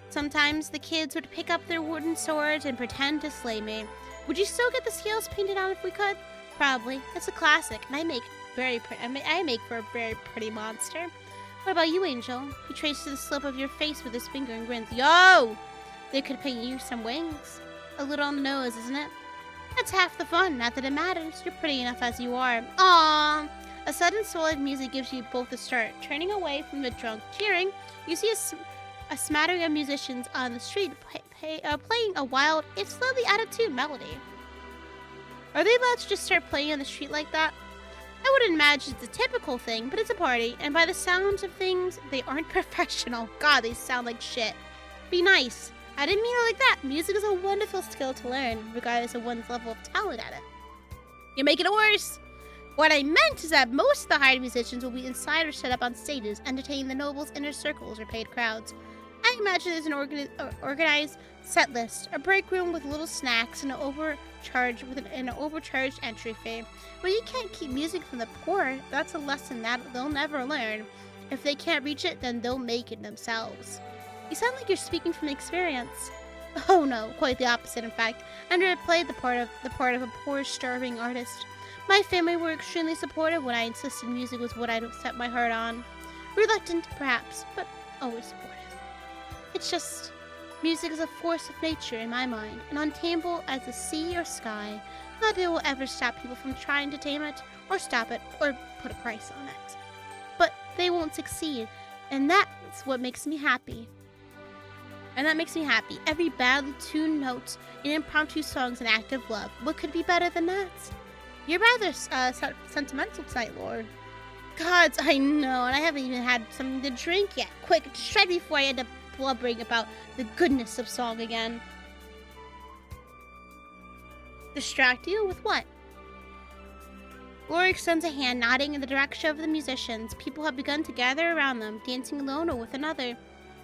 Sometimes the kids would pick up their wooden swords and pretend to slay me. Would you still get the scales painted on if we could? Probably. It's a classic, and I make for a very pretty monster. What about you, Angel? He traces the slope of your face with his finger and grins. Yo! They could paint you some wings. A little on the nose, isn't it? That's half the fun. Not that it matters. You're pretty enough as you are. Aww! A sudden swell of music gives you both a start. Turning away from the drunk cheering, you see a smattering of musicians on the street playing a wild, if slightly out-of-tune melody. Are they allowed to just start playing on the street like that? I wouldn't imagine it's a typical thing, but it's a party, and by the sounds of things, they aren't professional. God, they sound like shit. Be nice. I didn't mean it like that. Music is a wonderful skill to learn, regardless of one's level of talent at it. You're making it worse. What I meant is that most of the hired musicians will be inside or set up on stages, entertaining the nobles' inner circles or paid crowds. I imagine there's an organized set list, a break room with little snacks, and an overcharged entry fee. Well, you can't keep music from the poor. That's a lesson that they'll never learn. If they can't reach it, then they'll make it themselves. You sound like you're speaking from experience. Oh no, quite the opposite, in fact. Andrea played the part of a poor, starving artist. My family were extremely supportive when I insisted music was what I'd set my heart on. Reluctant, perhaps, but always supportive. It's just, music is a force of nature in my mind, and untamable as the sea or sky. Nothing will ever stop people from trying to tame it, or stop it, or put a price on it. But they won't succeed, and that's what makes me happy. Every badly tuned note in impromptu songs an act of love. What could be better than that? You're rather sentimental tonight, Lord. Gods, I know, and I haven't even had something to drink yet. Quick, straight before I end up blubbering about the goodness of song again. Distract you with what? Laura extends a hand, nodding in the direction of the musicians. People have begun to gather around them, dancing alone or with another.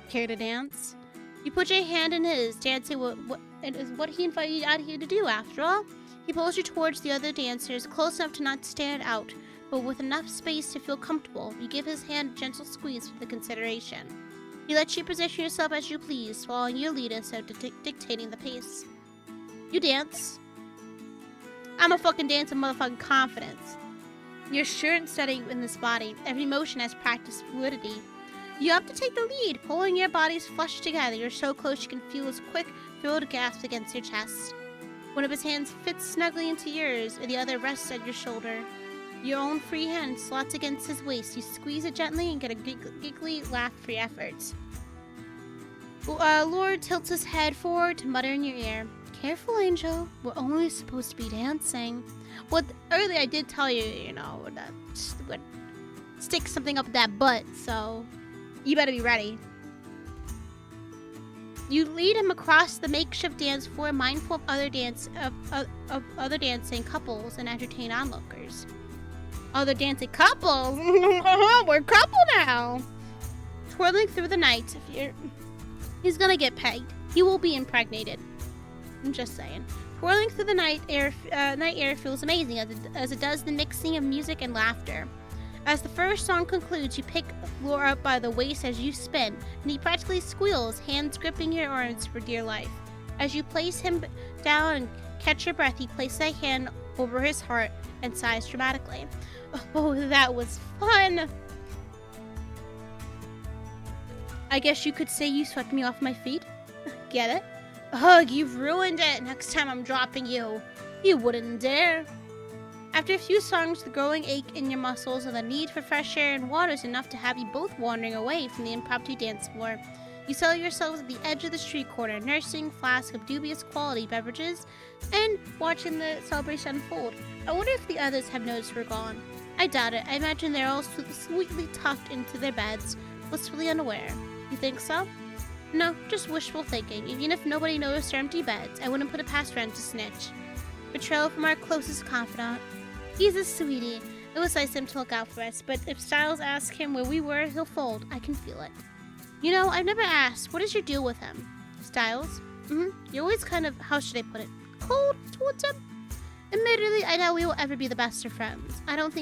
Care to dance? You put your hand in his, dancing it is what he invited you out here to do, after all. He pulls you towards the other dancers, close enough to not stand out, but with enough space to feel comfortable. You give his hand a gentle squeeze for the consideration. He lets you position yourself as you please, following your lead instead of dictating the pace. You dance. I'm a fucking dancer, motherfucking confidence. You're sure and steady in this body. Every motion has practiced fluidity. You have to take the lead, pulling your bodies flush together. You're so close you can feel his quick, thrilled gasp against your chest. One of his hands fits snugly into yours, and the other rests at your shoulder. Your own free hand slots against his waist. You squeeze it gently and get a giggly laugh for your efforts. Lord tilts his head forward to mutter in your ear. Careful, Angel. We're only supposed to be dancing. Well, earlier I did tell you, that would stick something up that butt, so you better be ready. You lead him across the makeshift dance floor, mindful of other dancing couples and entertain onlookers. Other dancing couples? We're a couple now! Twirling through the night, he's gonna get pegged. He will be impregnated. I'm just saying. Twirling through the night air feels amazing, as it does the mixing of music and laughter. As the first song concludes, you pick Lore up by the waist as you spin, and he practically squeals, hands gripping your arms for dear life. As you place him down and catch your breath, he places a hand over his heart and sighs dramatically. Oh, that was fun! I guess you could say you swept me off my feet. Get it? Ugh, you've ruined it. Next time I'm dropping you. You wouldn't dare. After a few songs, the growing ache in your muscles and the need for fresh air and water is enough to have you both wandering away from the impromptu dance floor. You settle yourselves at the edge of the street corner, nursing flasks of dubious quality beverages and watching the celebration unfold. I wonder if the others have noticed we're gone. I doubt it. I imagine they're all sweetly tucked into their beds, blissfully unaware. You think so? No, just wishful thinking. Even if nobody noticed our empty beds, I wouldn't put it past friend to snitch. Betrayal from our closest confidant. He's a sweetie. It was nice of him to look out for us, but if Stiles asks him where we were, he'll fold. I can feel it. You know, I've never asked, what is your deal with him? Stiles? You're always kind of, how should I put it, cold towards him? Admittedly, I doubt we will ever be the best of friends. I don't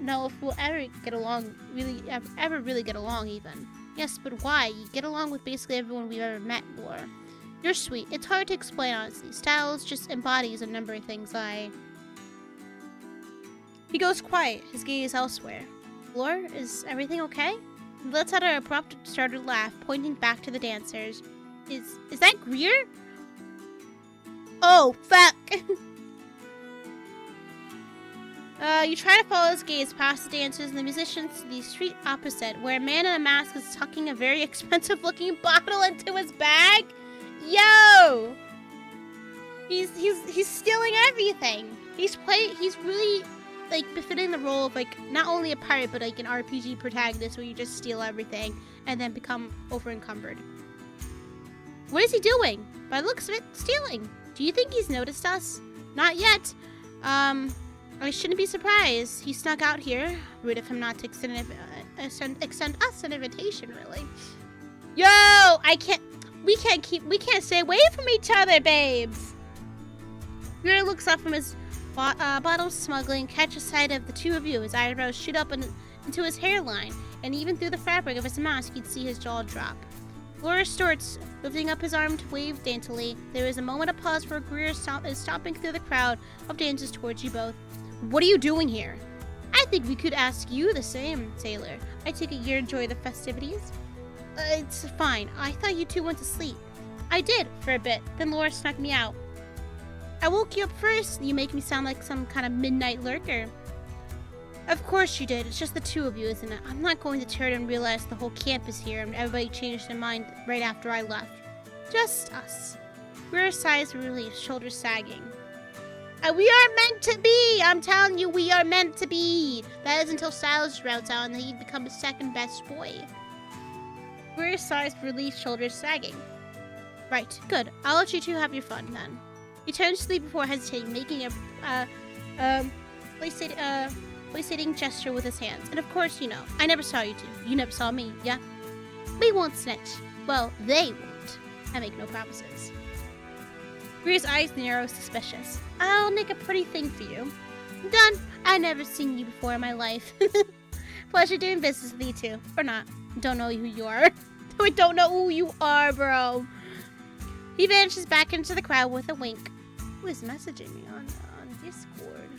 know if we'll ever get along, ever really get along even. Yes, but why? You get along with basically everyone we've ever met, Lore. You're sweet. It's hard to explain, honestly. Stiles just embodies a number of things He goes quiet, his gaze elsewhere. Lore, is everything okay? He lets out an abrupt, startled laugh, pointing back to the dancers. Is that Greer? Oh, fuck! You try to follow his gaze past the dancers and the musicians to the street opposite, where a man in a mask is tucking a very expensive-looking bottle into his bag. Yo! He's stealing everything. He's really befitting the role of not only a pirate but an RPG protagonist where you just steal everything and then become over-encumbered. What is he doing? By the looks of it, stealing. Do you think he's noticed us? Not yet. I shouldn't be surprised. He snuck out here. Rude of him not to extend us an invitation, really. Yo! We can't stay away from each other, babes. Greer looks up from his bottle smuggling, catches sight of the two of you. His eyebrows shoot up into his hairline, and even through the fabric of his mask, you'd see his jaw drop. Lore starts, lifting up his arm to wave daintily. There is a moment of pause where Greer is stomping through the crowd of dancers towards you both. What are you doing here? I think we could ask you the same, Sailor. I take it you enjoy the festivities? It's fine. I thought you two went to sleep. I did, for a bit. Then Lore snuck me out. I woke you up first. You make me sound like some kind of midnight lurker. Of course you did. It's just the two of you, isn't it? I'm not going to turn and realize the whole camp is here and everybody changed their mind right after I left. Just us. Greer sighs with relief, shoulders sagging. We are meant to be! I'm telling you, we are meant to be! That is until Stiles routes out and he'd become the second best boy. Greer sighs with relief, shoulders sagging. Right, good. I'll let you two have your fun, then. He turns to leave before hesitating, making a placating gesture with his hands. And of course, you know, I never saw you two. You never saw me, yeah? We won't snitch. Well, they won't. I make no promises. Greer's eyes narrow, suspicious. I'll make a pretty thing for you. Done. I've never seen you before in my life. Pleasure doing business with you two. Or not. Don't know who you are. I don't know who you are, bro. He vanishes back into the crowd with a wink. Who is messaging me on Discord?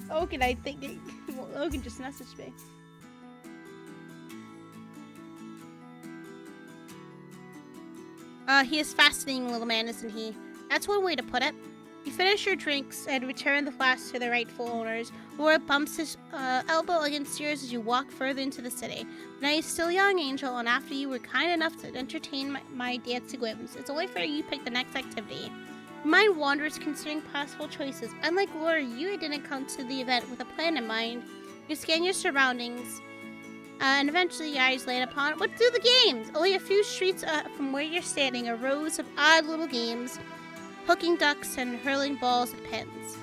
Logan, I think Logan just messaged me. He is fascinating little man, isn't he? That's one way to put it. You finish your drinks and return the flasks to their rightful owners. Laura bumps his elbow against yours as you walk further into the city. Now you're still young, Angel, and after you were kind enough to entertain my dancing whims, it's only fair you pick the next activity. Your mind wanders considering possible choices. Unlike Laura, you didn't come to the event with a plan in mind. You scan your surroundings, and eventually your eyes land upon what do the games? Only a few streets from where you're standing are rows of odd little games, hooking ducks and hurling balls at pins.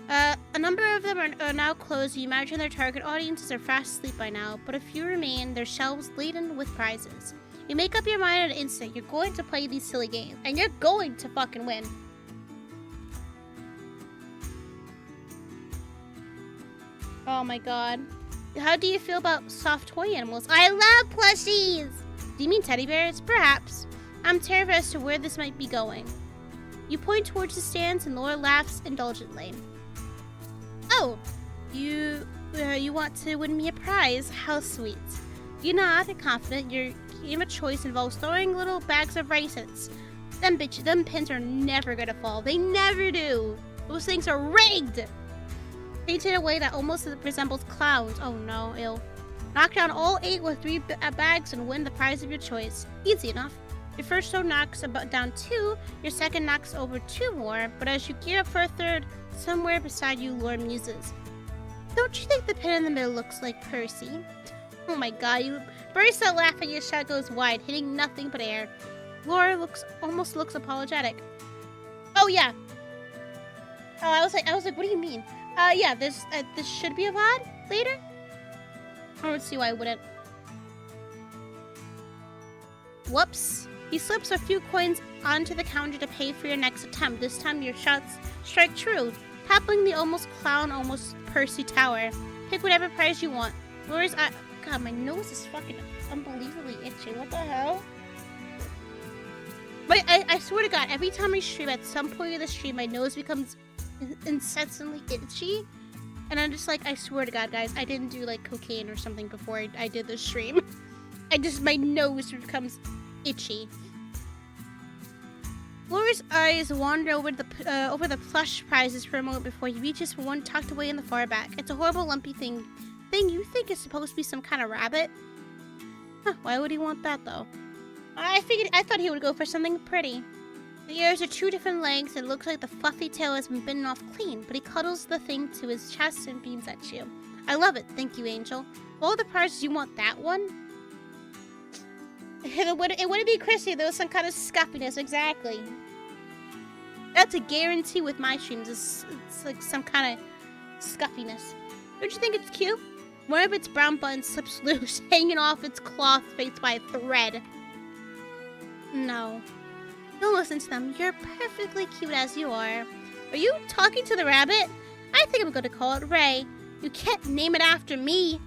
A number of them are now closed. You imagine their target audiences are fast asleep by now, but a few remain, their shelves laden with prizes. You make up your mind in an instant. You're going to play these silly games, and you're going to fucking win. Oh my god. How do you feel about soft toy animals? I love plushies! Do you mean teddy bears? Perhaps. I'm terrified as to where this might be going. You point towards the stands and Laura laughs indulgently. Oh, you want to win me a prize? How sweet. You nod, confident. Your game of choice involves throwing little bags of raisins. Them pins are never gonna fall. They never do. Those things are rigged. Painted in a way that almost resembles clowns. Oh no, ew. Knock down all 8 with 3 bags and win the prize of your choice. Easy enough. Your first throw knocks down 2, your second knocks over 2 more, but as you gear up for a third, somewhere beside you, Laura muses. Don't you think the pin in the middle looks like Percy? Oh my god, you burst out laughing, your shot goes wide, hitting nothing but air. Laura almost looks apologetic. Oh yeah. Oh, I was like, what do you mean? Yeah, this should be a VOD later? I don't see why I wouldn't. Whoops. He slips a few coins onto the counter to pay for your next attempt. This time your shots strike true, toppling the almost clown, almost Percy tower. Pick whatever prize you want. Laura's God, my nose is fucking unbelievably itchy. What the hell? But I swear to God, every time I stream, at some point of the stream, my nose becomes incessantly itchy. And I'm just like, I swear to God, guys, I didn't do like cocaine or something before I did this stream. My nose becomes itchy. Laura's eyes wander over the plush prizes for a moment before he reaches for one tucked away in the far back. It's a horrible lumpy thing you think is supposed to be some kind of rabbit. Huh, why would he want that though? I thought he would go for something pretty. The ears are 2 different lengths and it looks like the fluffy tail has been bitten off clean, but he cuddles the thing to his chest and beams at you. I love it, thank you, Angel. Of all the prizes, you want that one? It wouldn't be Chrissy, there was some kind of scuffiness, exactly. That's a guarantee with my streams, it's like some kind of scuffiness. Don't you think it's cute? One of its brown buttons slips loose, hanging off its cloth face by a thread. No. Don't listen to them. You're perfectly cute as you are. Are you talking to the rabbit? I think I'm going to call it Ray. You can't name it after me.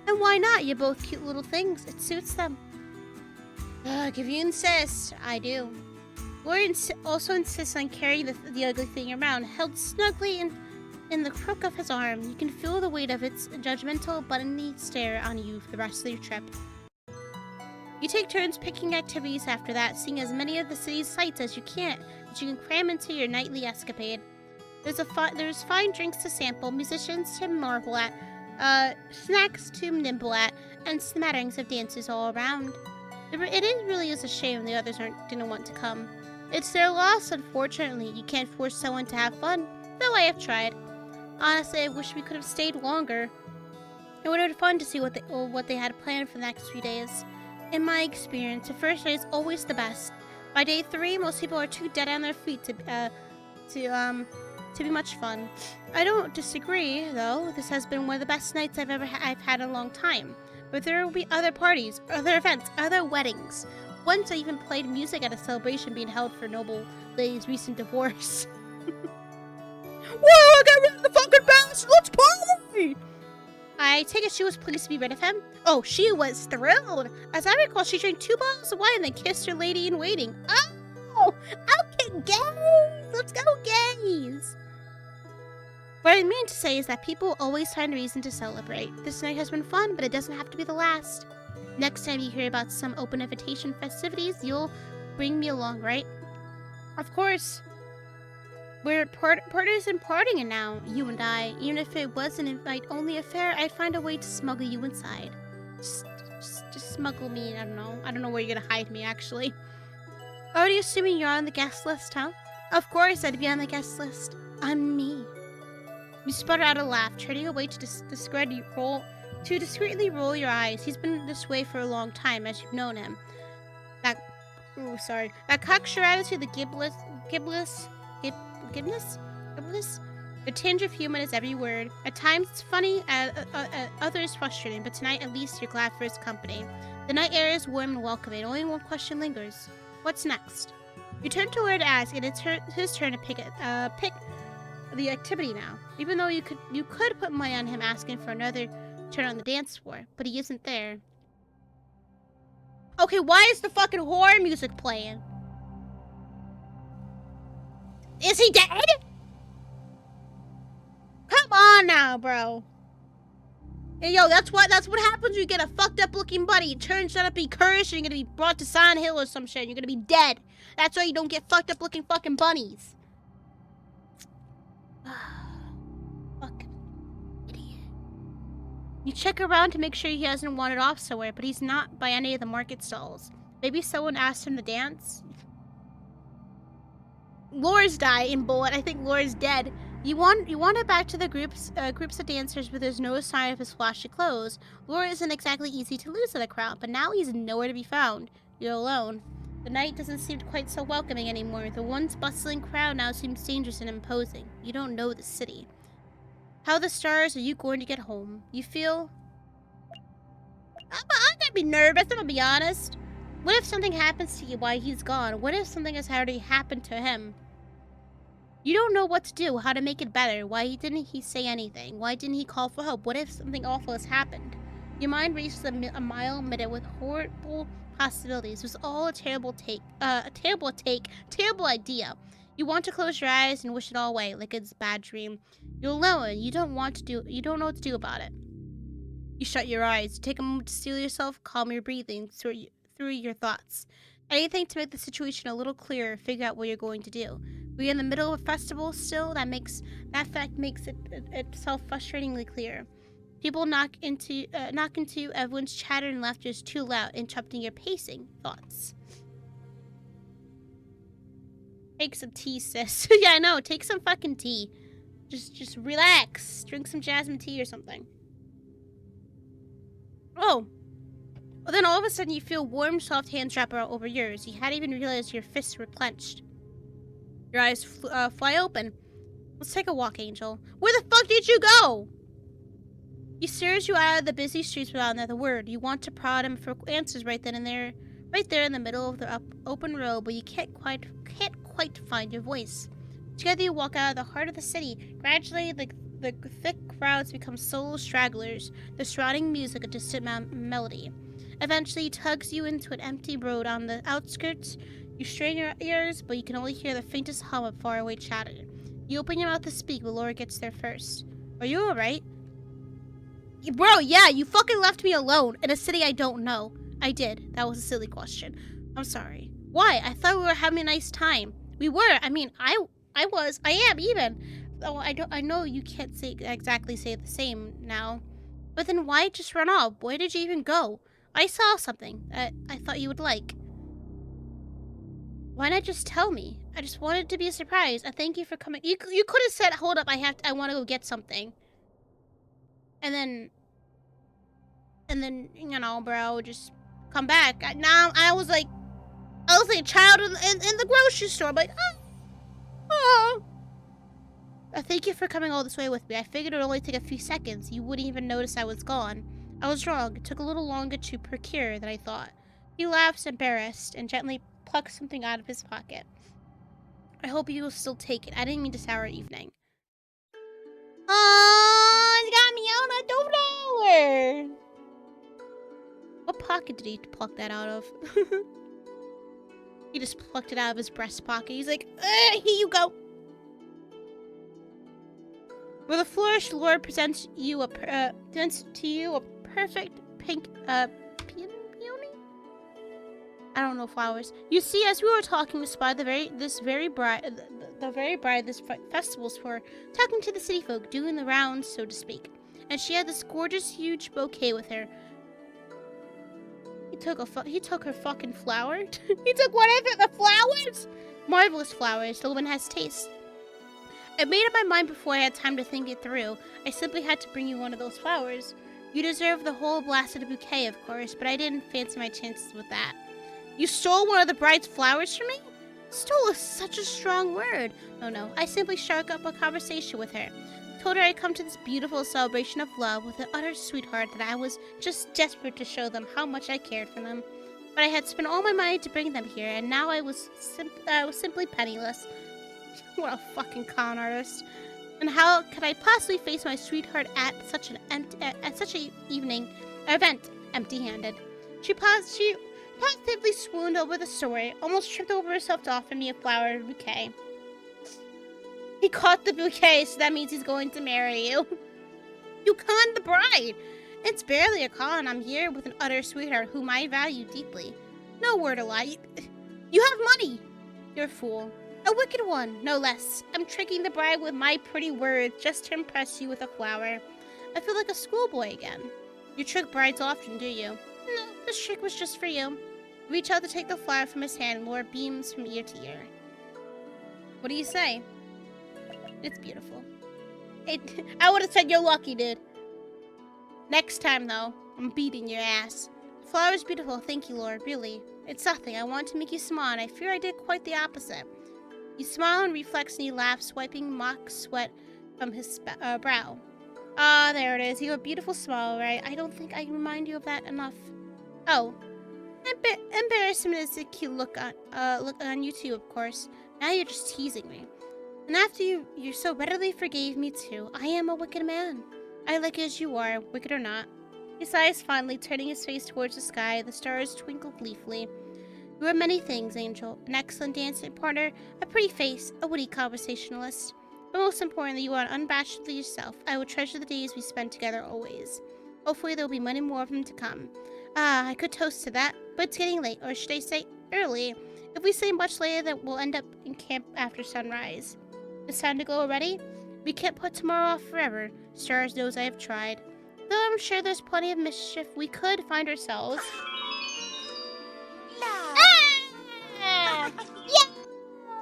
And why not? You're both cute little things. It suits them. If you insist, I do. Laura also insists on carrying the ugly thing around, held snugly in the crook of his arm. You can feel the weight of its judgmental, buttony stare on you for the rest of your trip. You take turns picking activities after that, seeing as many of the city's sights as you can cram into your nightly escapade. There's fine drinks to sample, musicians to marvel at, snacks to nibble at, and smatterings of dances all around. It really is a shame the others didn't want to come. It's their loss, unfortunately. You can't force someone to have fun, though I have tried. Honestly, I wish we could have stayed longer. It would have been fun to see what they had planned for the next few days. In my experience, the first day is always the best. By day 3, most people are too dead on their feet to be much fun. I don't disagree, though. This has been one of the best nights I've had in a long time. But there will be other parties, other events, other weddings. Once I even played music at a celebration being held for Noble Lady's recent divorce. Whoa, get rid of the fucking bastard! Let's party! I take it she was pleased to be rid of him. Oh, she was thrilled. As I recall, she drank 2 bottles of wine and then kissed her lady in waiting. Oh, okay, gays! Let's go, gays! What I mean to say is that people always find a reason to celebrate. This night has been fun, but it doesn't have to be the last. Next time you hear about some open invitation festivities, you'll bring me along, right? Of course. We're partisan partying now, you and I. Even if it was an invite-only affair, I'd find a way to smuggle you inside. Just smuggle me, I don't know where you're gonna hide me, actually. Already assuming you're on the guest list, huh? Of course I'd be on the guest list. I'm me. You sputter out a laugh, turning away to discreetly roll your eyes. He's been this way for a long time, as you've known him. That cocksure attitude, the gibless. The tinge of humor is every word. At times it's funny, at others frustrating, but tonight at least you're glad for his company. The night air is warm and welcoming. Only one question lingers. What's next? You turn to where to ask, and it's his turn to pick the activity now. Even though you could put money on him asking for another turn on the dance floor, but he isn't there. Okay, why is the fucking horror music playing? Is he dead? Come on now, bro. Hey, yo, that's what happens when you get a fucked up looking buddy. It turns out to be cursed and you're gonna be brought to Silent Hill or some shit. You're gonna be dead. That's why you don't get fucked up looking fucking bunnies. Fucking idiot. You check around to make sure he hasn't wandered off somewhere, but he's not by any of the market stalls. Maybe someone asked him to dance? Laura's dying, but I think Laura's dead. You wander back to the groups of dancers, but there's no sign of his flashy clothes. Laura isn't exactly easy to lose in the crowd, but now he's nowhere to be found. You're alone. The night doesn't seem quite so welcoming anymore. The once bustling crowd now seems dangerous and imposing. You don't know the city. How the stars are you going to get home? You feel... I'm gonna be nervous, I'm gonna be honest. What if something happens to you while he's gone? What if something has already happened to him? You don't know what to do, how to make it better. Why didn't he say anything? Why didn't he call for help? What if something awful has happened? Your mind races a mile a minute with horrible possibilities. It was all a terrible idea. You want to close your eyes and wish it all away, like it's a bad dream. You're alone. You don't know what to do about it. You shut your eyes. Take a moment to steel yourself, calm your breathing through your thoughts. Anything to make the situation a little clearer, figure out what you're going to do. We're in the middle of a festival still. That fact makes it itself frustratingly clear. People knock into everyone's chatter and laughter is too loud, interrupting your pacing thoughts. Take some tea, sis. Yeah, I know. Take some fucking tea. Just relax. Drink some jasmine tea or something. Oh. Well, then all of a sudden you feel warm, soft hands wrap around over yours. You hadn't even realized your fists were clenched. Your eyes fly open. Let's take a walk, Angel. Where the fuck did you go? He stares you out of the busy streets without another word. You want to prod him for answers right then and there, right there in the middle of the open road, but you can't quite find your voice. Together you walk out of the heart of the city. Gradually, the thick crowds become solo stragglers, the surrounding music a distant melody. Eventually, he tugs you into an empty road on the outskirts. You strain your ears, but you can only hear the faintest hum of faraway chatter. You open your mouth to speak, but Laura gets there first. Are you alright? Bro, yeah, you fucking left me alone in a city I don't know. I did. That was a silly question. I'm sorry. Why? I thought we were having a nice time. We were. I mean, I am even. Oh, I know you can't exactly say the same now. But then why just run off? Where did you even go? I saw something that I thought you would like. Why not just tell me? I just wanted to be a surprise. I thank you for coming. You could have said, hold up, I want to go get something. And then, you know, bro, just come back. Now I was like a child in the grocery store, like, oh. I thank you for coming all this way with me. I figured it would only take a few seconds. You wouldn't even notice I was gone. I was wrong. It took a little longer to procure than I thought. He laughs, embarrassed, and gently plucks something out of his pocket. I hope you will still take it. I didn't mean to sour your evening. Oh, he got me on a $2. What pocket did he pluck that out of? He just plucked it out of his breast pocket. He's like, here you go. With a flourish, Laura presents to you a perfect pink peony. I don't know flowers. You see, as we were talking, we spotted the very bride this festival's for, talking to the city folk, doing the rounds, so to speak. And she had this gorgeous, huge bouquet with her. He took her fucking flower. He took whatever the flowers. Marvelous flowers. The woman has taste. I made up my mind before I had time to think it through. I simply had to bring you one of those flowers. You deserve the whole blasted bouquet, of course, but I didn't fancy my chances with that. You stole one of the bride's flowers from me? Stole is such a strong word. No, I simply struck up a conversation with her. Told her I'd come to this beautiful celebration of love with an utter sweetheart that I was just desperate to show them how much I cared for them. But I had spent all my money to bring them here, and now I was simply penniless. What a fucking con artist. And how could I possibly face my sweetheart at such an event empty-handed? She positively swooned over the story, almost tripped over herself to offer me a flower bouquet. He caught the bouquet, so that means he's going to marry you. You conned the bride. It's barely a con. I'm here with an utter sweetheart whom I value deeply. No word of lie. You have money. You're a fool. A wicked one, no less. I'm tricking the bride with my pretty words just to impress you with a flower. I feel like a schoolboy again. You trick brides often, do you? No, this trick was just for you. Reach out to take the flower from his hand, and Laura beams from ear to ear. What do you say? It's beautiful. I would have said you're lucky, dude. Next time, though, I'm beating your ass. The flower's beautiful, thank you, Laura, really. It's nothing. I want to make you smile, and I fear I did quite the opposite. You smile and reflex, and he laughs, wiping mock sweat from his brow. Ah, there it is. You have a beautiful smile, right? I don't think I remind you of that enough. Oh. Embarrassment is a cute look on you too, of course. Now you're just teasing me. And after you so readily forgave me too, I am a wicked man. I like you as you are, wicked or not. He sighs fondly, turning his face towards the sky. The stars twinkle gleefully. You are many things, Angel. An excellent dancing partner, a pretty face, a witty conversationalist. But most importantly, you are unabashedly yourself. I will treasure the days we spend together always. Hopefully there will be many more of them to come. Ah, I could toast to that, but it's getting late, or should I say early. If we stay much later, then we'll end up in camp after sunrise. It's time to go already? We can't put tomorrow off forever. Stars knows I have tried. Though I'm sure there's plenty of mischief we could find ourselves. Ah! Yeah!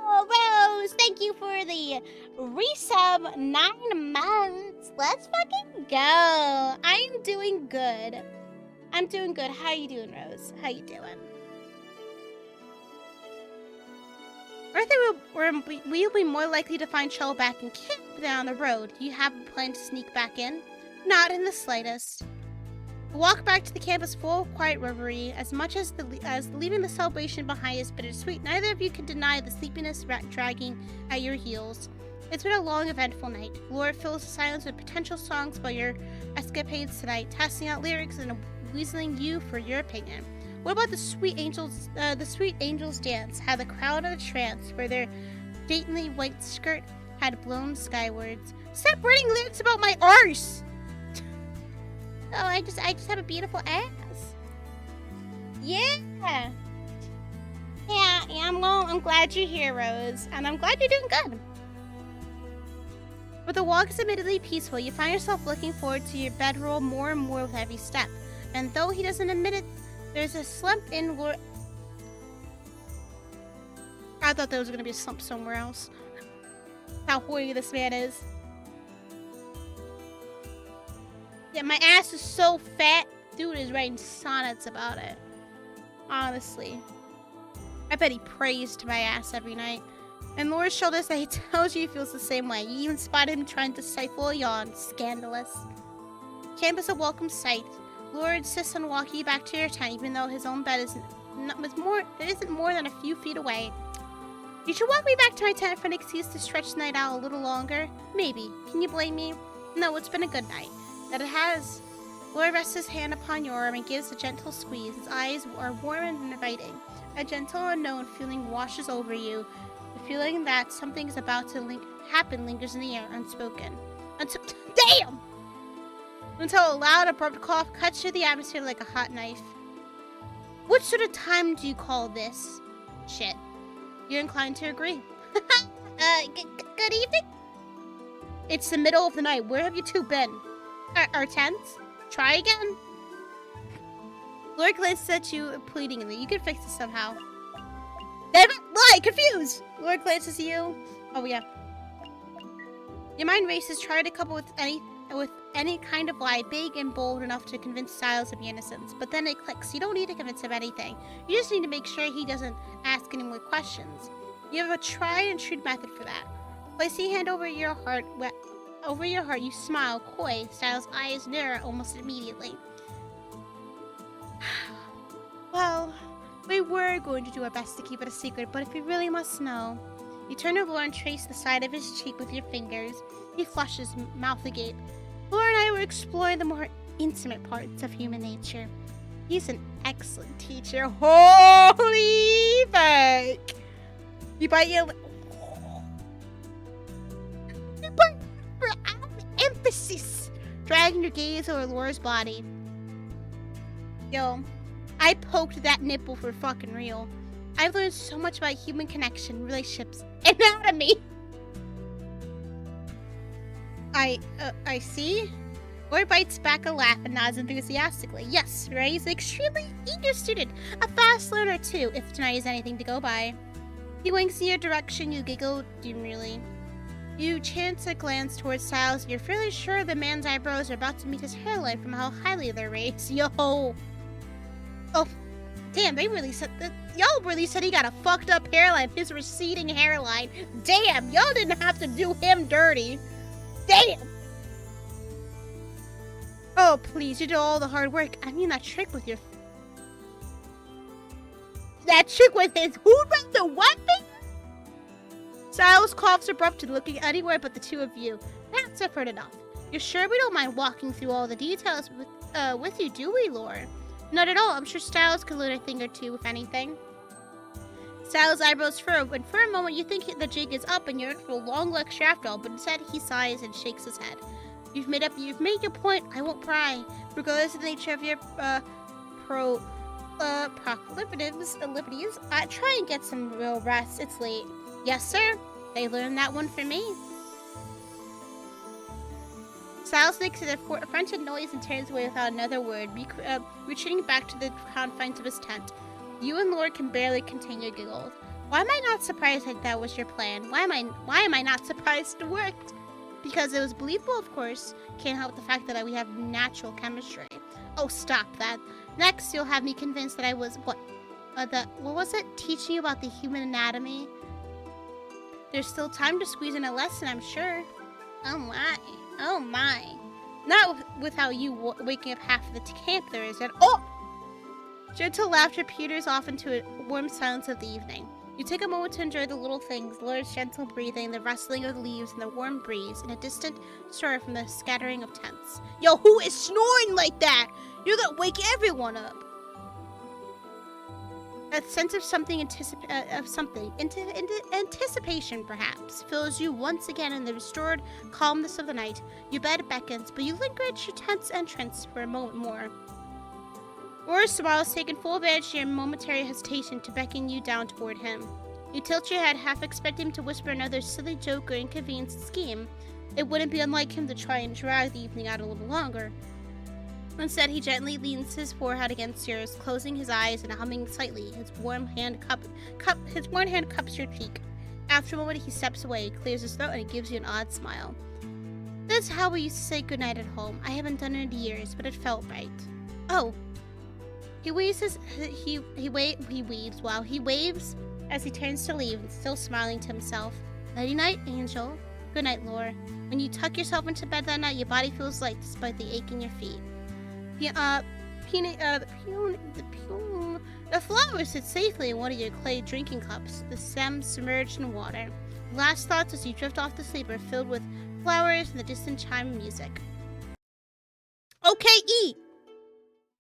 Rose, thank you for the resub 9 months. Let's fucking go. I'm doing good. How you doing, Rose? How you doing? Arthur will be more likely to find trouble back in camp than on the road. Do you have a plan to sneak back in? Not in the slightest. The walk back to the camp is full of quiet reverie, as much as leaving the celebration behind is bittersweet. Neither of you can deny the sleepiness dragging at your heels. It's been a long, eventful night. Laura fills the silence with potential songs about your escapades tonight, testing out lyrics and weaseling you for your opinion. What about the sweet angels dance? Had the crowd in a trance, where their daintily white skirt had blown skywards. Stop writing lyrics about my arse! Oh, I just have a beautiful ass. Yeah. I'm glad you're here, Rose, and I'm glad you're doing good. But the walk is admittedly peaceful. You find yourself looking forward to your bedroll more and more with every step. And though he doesn't admit it, there's a slump in Laura. I thought there was going to be a slump somewhere else. How hoary this man is. Yeah, my ass is so fat. Dude is writing sonnets about it. Honestly. I bet he prays to my ass every night. And Laura showed us that he tells you he feels the same way. You even spotted him trying to stifle a yawn. Scandalous. Camp is a welcome sight. Laura insists on walking you back to your tent, even though his own bed isn't more than a few feet away. You should walk me back to my tent for an excuse to stretch the night out a little longer. Maybe. Can you blame me? No, it's been a good night. That it has. Laura rests his hand upon your arm and gives a gentle squeeze. His eyes are warm and inviting. A gentle, unknown feeling washes over you. The feeling that something is about to happen lingers in the air, unspoken. Damn! Until a loud, abrupt cough cuts through the atmosphere like a hot knife. What sort of time do you call this? Shit. You're inclined to agree. Good evening? It's the middle of the night. Where have you two been? Our tents? Try again? Laura glances at you pleadingly. You can fix this somehow. Damn it! Lie! Confused! Laura glances at you. Oh, yeah. Your mind races, try to come up with any kind of lie, big and bold enough to convince Stiles of your innocence. But then it clicks. You don't need to convince him anything. You just need to make sure he doesn't ask any more questions. You have a tried and true method for that. Placing your hand over your heart, you smile, coy. Stiles' eyes narrow almost immediately. Well, we were going to do our best to keep it a secret, but if you really must know... You turn over and trace the side of his cheek with your fingers. He flushes, mouth agape. Laura and I were exploring the more intimate parts of human nature. He's an excellent teacher. Holy fuck! You bite your lip. You bite for emphasis, dragging your gaze over Laura's body. Yo, I poked that nipple for fucking real. I've learned so much about human connection, relationships, anatomy. I see. Laura bites back a laugh and nods enthusiastically. Yes, Ray is an extremely eager student, a fast learner too, if tonight is anything to go by. He winks in your direction, you giggle demurely. You chance a glance towards Stiles, and you're fairly sure the man's eyebrows are about to meet his hairline from how highly they're raised. Yo! Oh, damn, they really said that. Y'all really said he got a fucked up hairline, his receding hairline. Damn, y'all didn't have to do him dirty. Damn! Oh, please, you did all the hard work. I mean that trick with your... That trick with his hood with the weapon? Stiles coughs abruptly, looking anywhere but the two of you. That's effort enough. You're sure we don't mind walking through all the details with you, do we, Laura? Not at all. I'm sure Stiles could learn a thing or two, if anything. Stiles' eyebrows furrow, and for a moment you think the jig is up and you're in for a long lecture after all, but instead he sighs and shakes his head. You've made your point. I won't pry. Regardless of the nature of your proclivities, try and get some real rest. It's late. Yes, sir. They learned that one from me. Stiles makes a frenzied noise and turns away without another word, retreating back to the confines of his tent. You and Laura can barely contain your giggles. Why am I not surprised that that was your plan? Why am I not surprised it worked? Because it was believable, of course. Can't help the fact that we have natural chemistry. Oh, stop that. Next, you'll have me convinced that I was, what was it? Teaching you about the human anatomy? There's still time to squeeze in a lesson, I'm sure. Oh my. Not without you waking up half of the camp there is yet. Oh! Gentle laughter peters off into a warm silence of the evening. You take a moment to enjoy the little things, Laura's gentle breathing, the rustling of the leaves, and the warm breeze, and a distant stir from the scattering of tents. Yo, who is snoring like that? You're gonna wake everyone up. A sense of anticipation, perhaps, fills you once again in the restored calmness of the night. Your bed beckons, but you linger at your tent's entrance for a moment more. Laura's smile has taken full advantage of your momentary hesitation to beckon you down toward him. You tilt your head, half expecting him to whisper another silly joke or inconvenient scheme. It wouldn't be unlike him to try and drag the evening out a little longer. Instead, he gently leans his forehead against yours, closing his eyes and humming slightly. His warm hand cups your cheek. After a moment, he steps away, clears his throat, and gives you an odd smile. That's how we used to say goodnight at home. I haven't done it in years, but it felt right. Oh. He waves as he turns to leave, still smiling to himself. Nighty night, Angel. Good night, Laura. When you tuck yourself into bed that night, your body feels light despite the ache in your feet. The flowers sit safely in one of your clay drinking cups, the stem submerged in water. Last thoughts as you drift off to sleep are filled with flowers and the distant chime of music. Okay, eat!